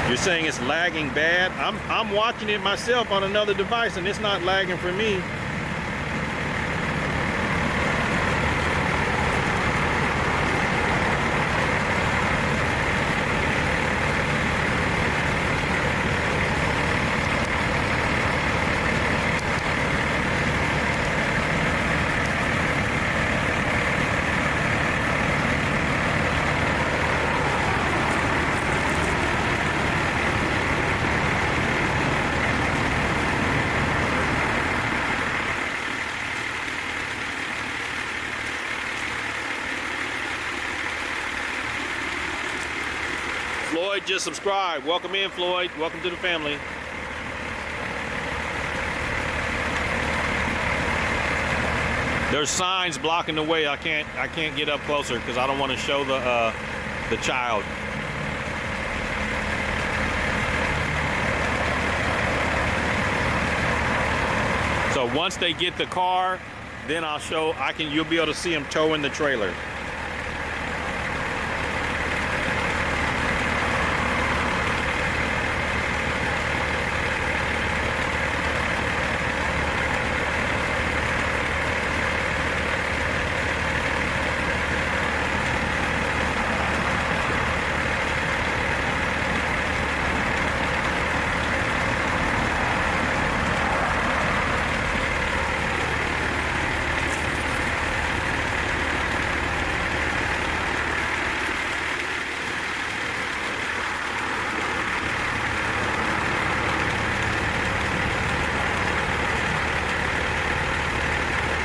You're saying it's lagging bad? I'm watching it myself on another device and it's not lagging for me. Floyd just subscribed. Welcome in, Floyd. Welcome to the family. There's signs blocking the way. I can't get up closer because I don't want to show the child. So once they get the car, then I'll show. You'll be able to see them towing the trailer.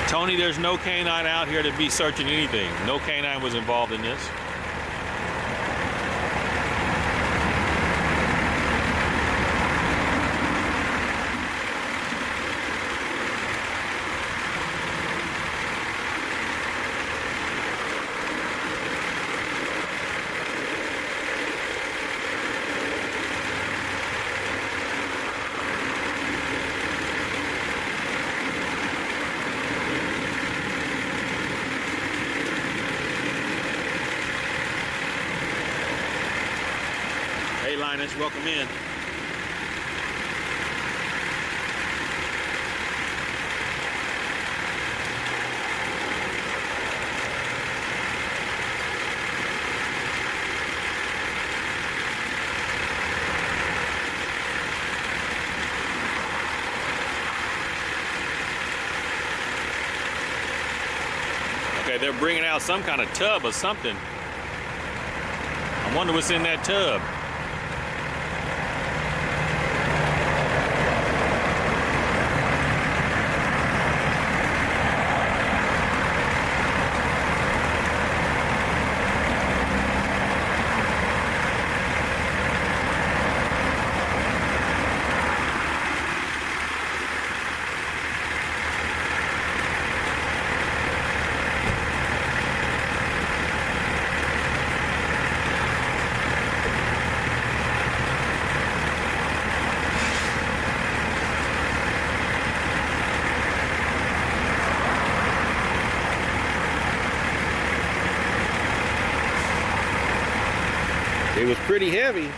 Tony, there's no canine out here to be searching anything. No canine was involved in this. Hey, Linus, welcome in. Okay, they're bringing out some kind of tub or something. I wonder what's in that tub. It was pretty heavy.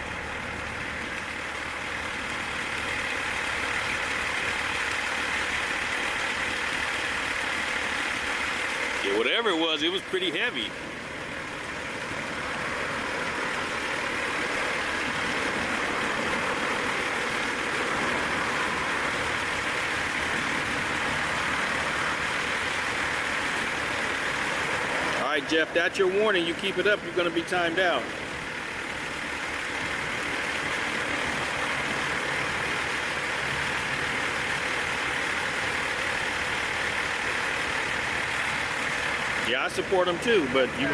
Yeah, whatever it was pretty heavy. All right, Jeff, that's your warning. You keep it up, you're going to be timed out. Yeah, I support them too, but you.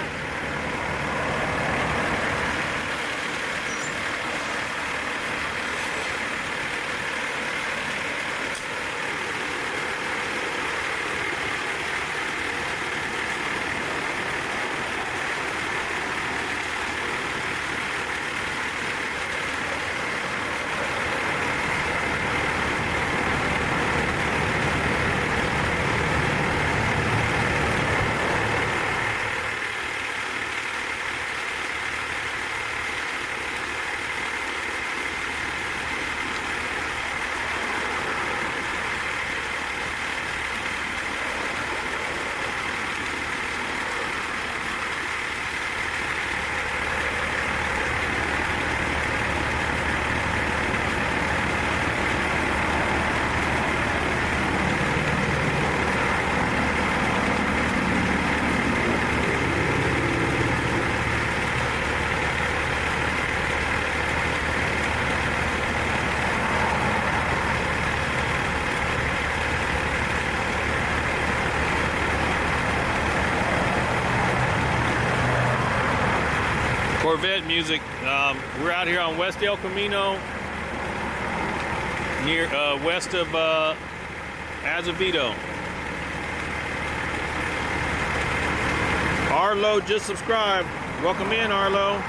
Corvette music. We're out here on West El Camino, near west of Azevedo. Arlo just subscribed. Welcome in, Arlo.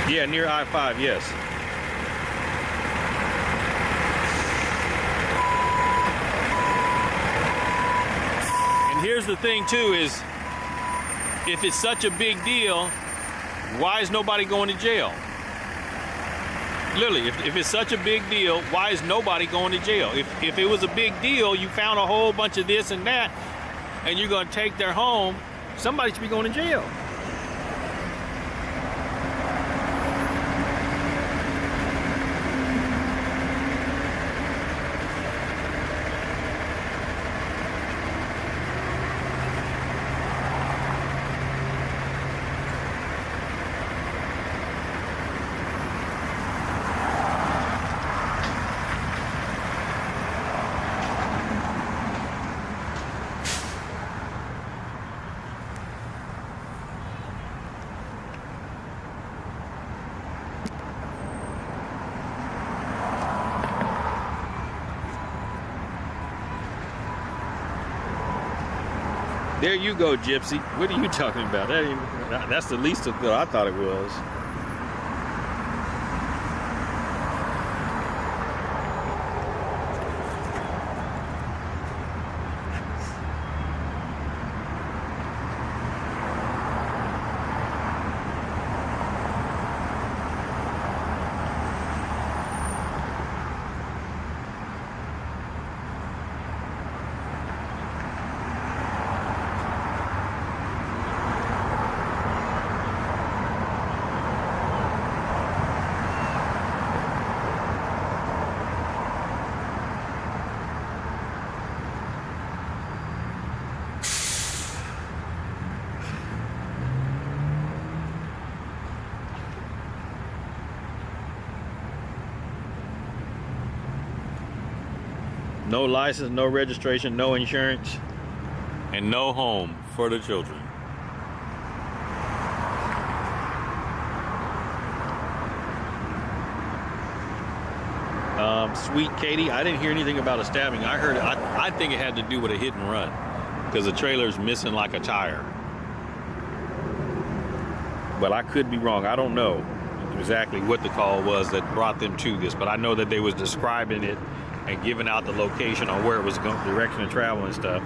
Yeah, near I-5, yes. And here's the thing too is, if it's such a big deal, why is nobody going to jail? Literally, if it's such a big deal, why is nobody going to jail? If it was a big deal, you found a whole bunch of this and that, and you're going to take their home, somebody should be going to jail. There you go, Gypsy. What are you talking about? That's the least of what I thought it was. No license, no registration, no insurance, and no home for the children. Sweet Katie, I didn't hear anything about a stabbing. I think it had to do with a hit and run, because the trailer's missing like a tire. But I could be wrong. I don't know exactly what the call was that brought them to this, but I know that they was describing it and giving out the location on where it was going, direction of travel and stuff.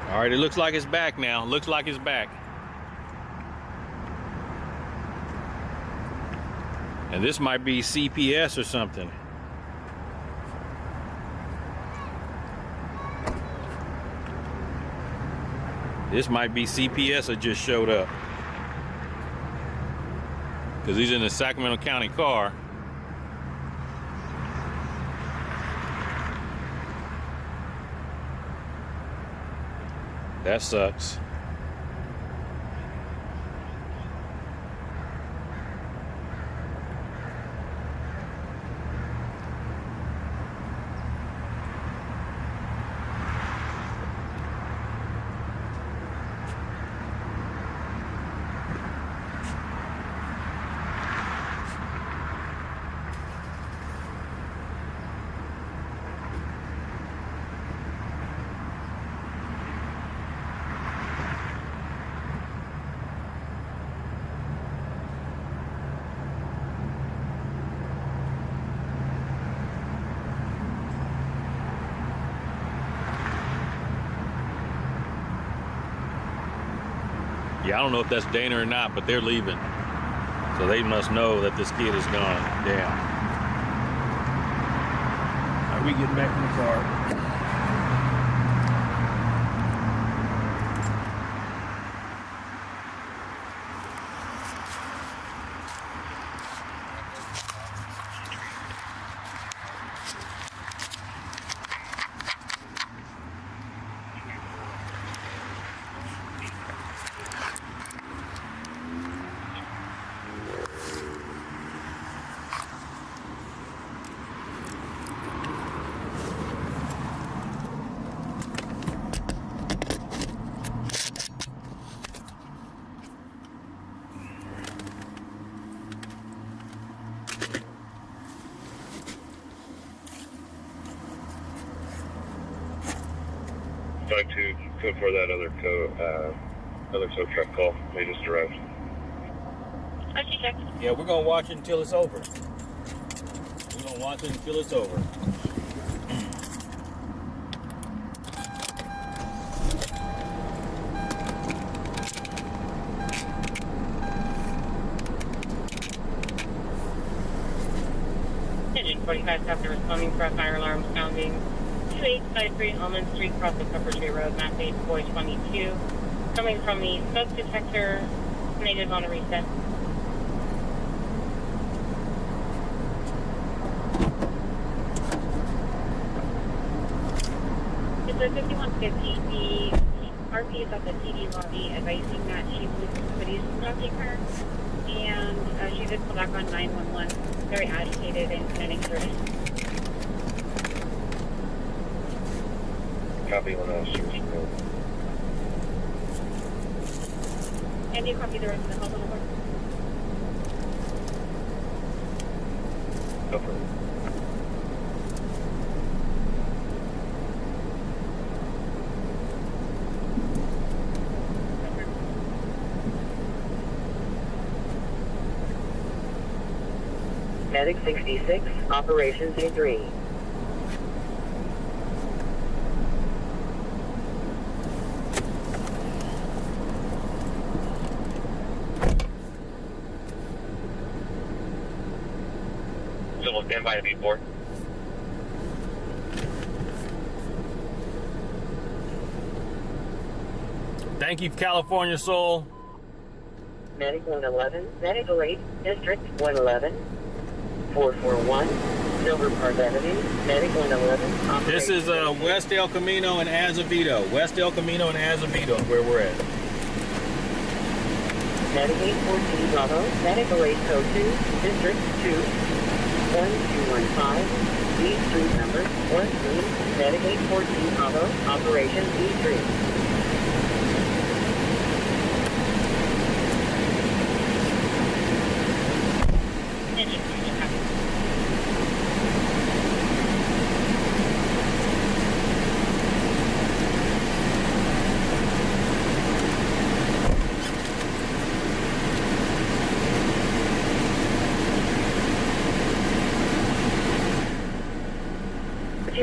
All right, it looks like it's back now. Looks like it's back. And this might be CPS or something. This might be CPS that just showed up. Because he's in the Sacramento County car. That sucks. Yeah, I don't know if that's Dana or not, but they're leaving. So they must know that this kid is gone down. Are we getting back in the car? To code for that other tow truck call. They just arrived. Okay, check. Yeah, we're gonna watch it until it's over. We're gonna watch it until it's over. Engine 45 after responding for a fire alarm sounding 2853 Almond Street, across the Peppertree Road, Mass 8 422. Coming from the smoke detector, native on a reset. It's a 5150. The RP is at the TV lobby advising that she believes somebody's stalking her. And she did call back on 911, very agitated and anxious. Copy one officers. And you copy the rest of the hospital report? Go for it. Medic 66, Operations A3. Civil standby to B4. Thank you, California Soul. Medic 111, Medic 08, District 111, 441, Silver Park Avenue, Medic 111. This is West El Camino and Azevedo. West El Camino and Azevedo is where we're at. Medic 814 Bravo, Medic 08 Code 2, District 2, 1215, E Street number 13, Medic 814 Bravo, Operation E3.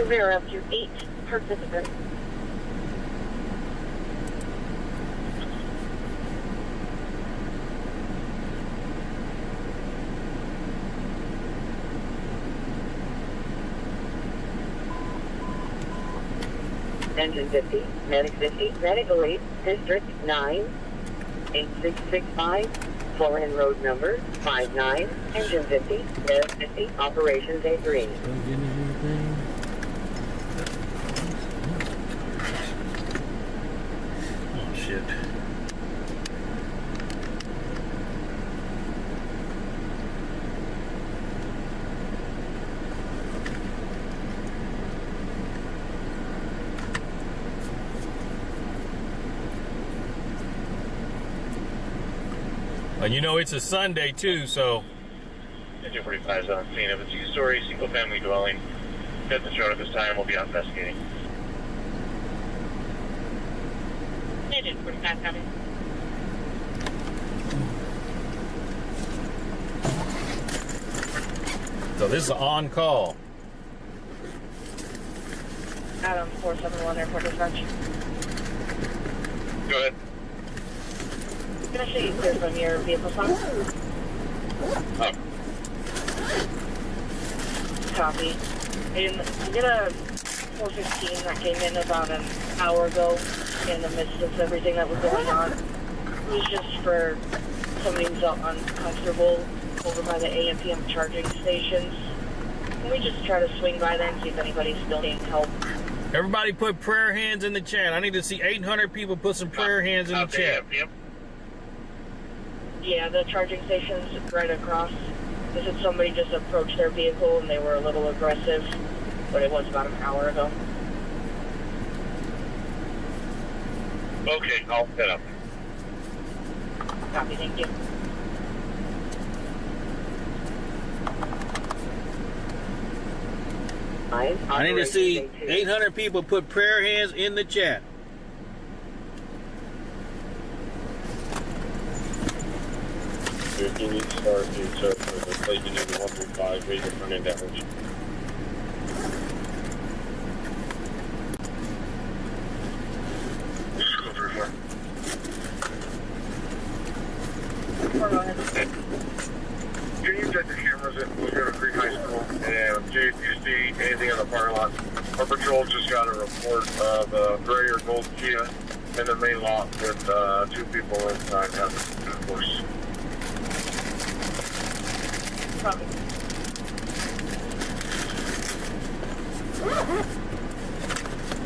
There are up to 8 participants. Engine 50, Medic 50, Medical 8, District 9, 8665, Foreign Road number 59, Engine 50, Medic 50, Operations A3. Oh, shit. And you know it's a Sunday too, so. 245 is on scene of a two-story single-family dwelling. Business road at this time. We'll be out investigating. Engine 45 coming. So this is on call. Adam 471 Airport Dispatch. Go ahead. Can I show you clear from your vehicle stop? Copy. And I get a 415 that came in about an hour ago in the midst of everything that was going on. It was just for somebody who felt uncomfortable over by the AM PM charging stations. Can we just try to swing by there and see if anybody's still needing help? Everybody put prayer hands in the chat. I need to see 800 people put some prayer hands in the chat. Yeah, the charging station's right across. This is somebody just approached their vehicle and they were a little aggressive, but it was about an hour ago. Okay, I'll set up. Copy, thank you. I need to see 800 people put prayer hands in the chat. If you need to start the search for the plate unit 135, ready to front end damage. Go for 4. Go ahead. Can you check the cameras at Louisiana Creek High School and see if you see anything in the parking lot? Our patrol just got a report of a gray or gold Kia in the main lot with 2 people inside having a course. Copy.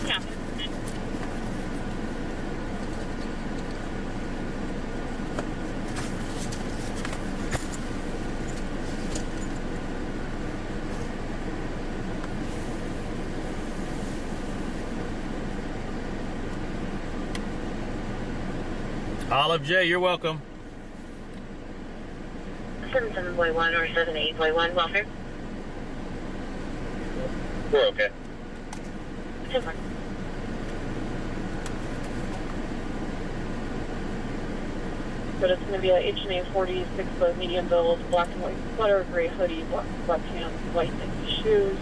Yeah. Olive J, you're welcome. 77.1 or 78.1, welfare. We're okay. Super. But it's going to be a H&A 46 foot medium build, black and white sweater, gray hoodie, black pants, white Nike shoes,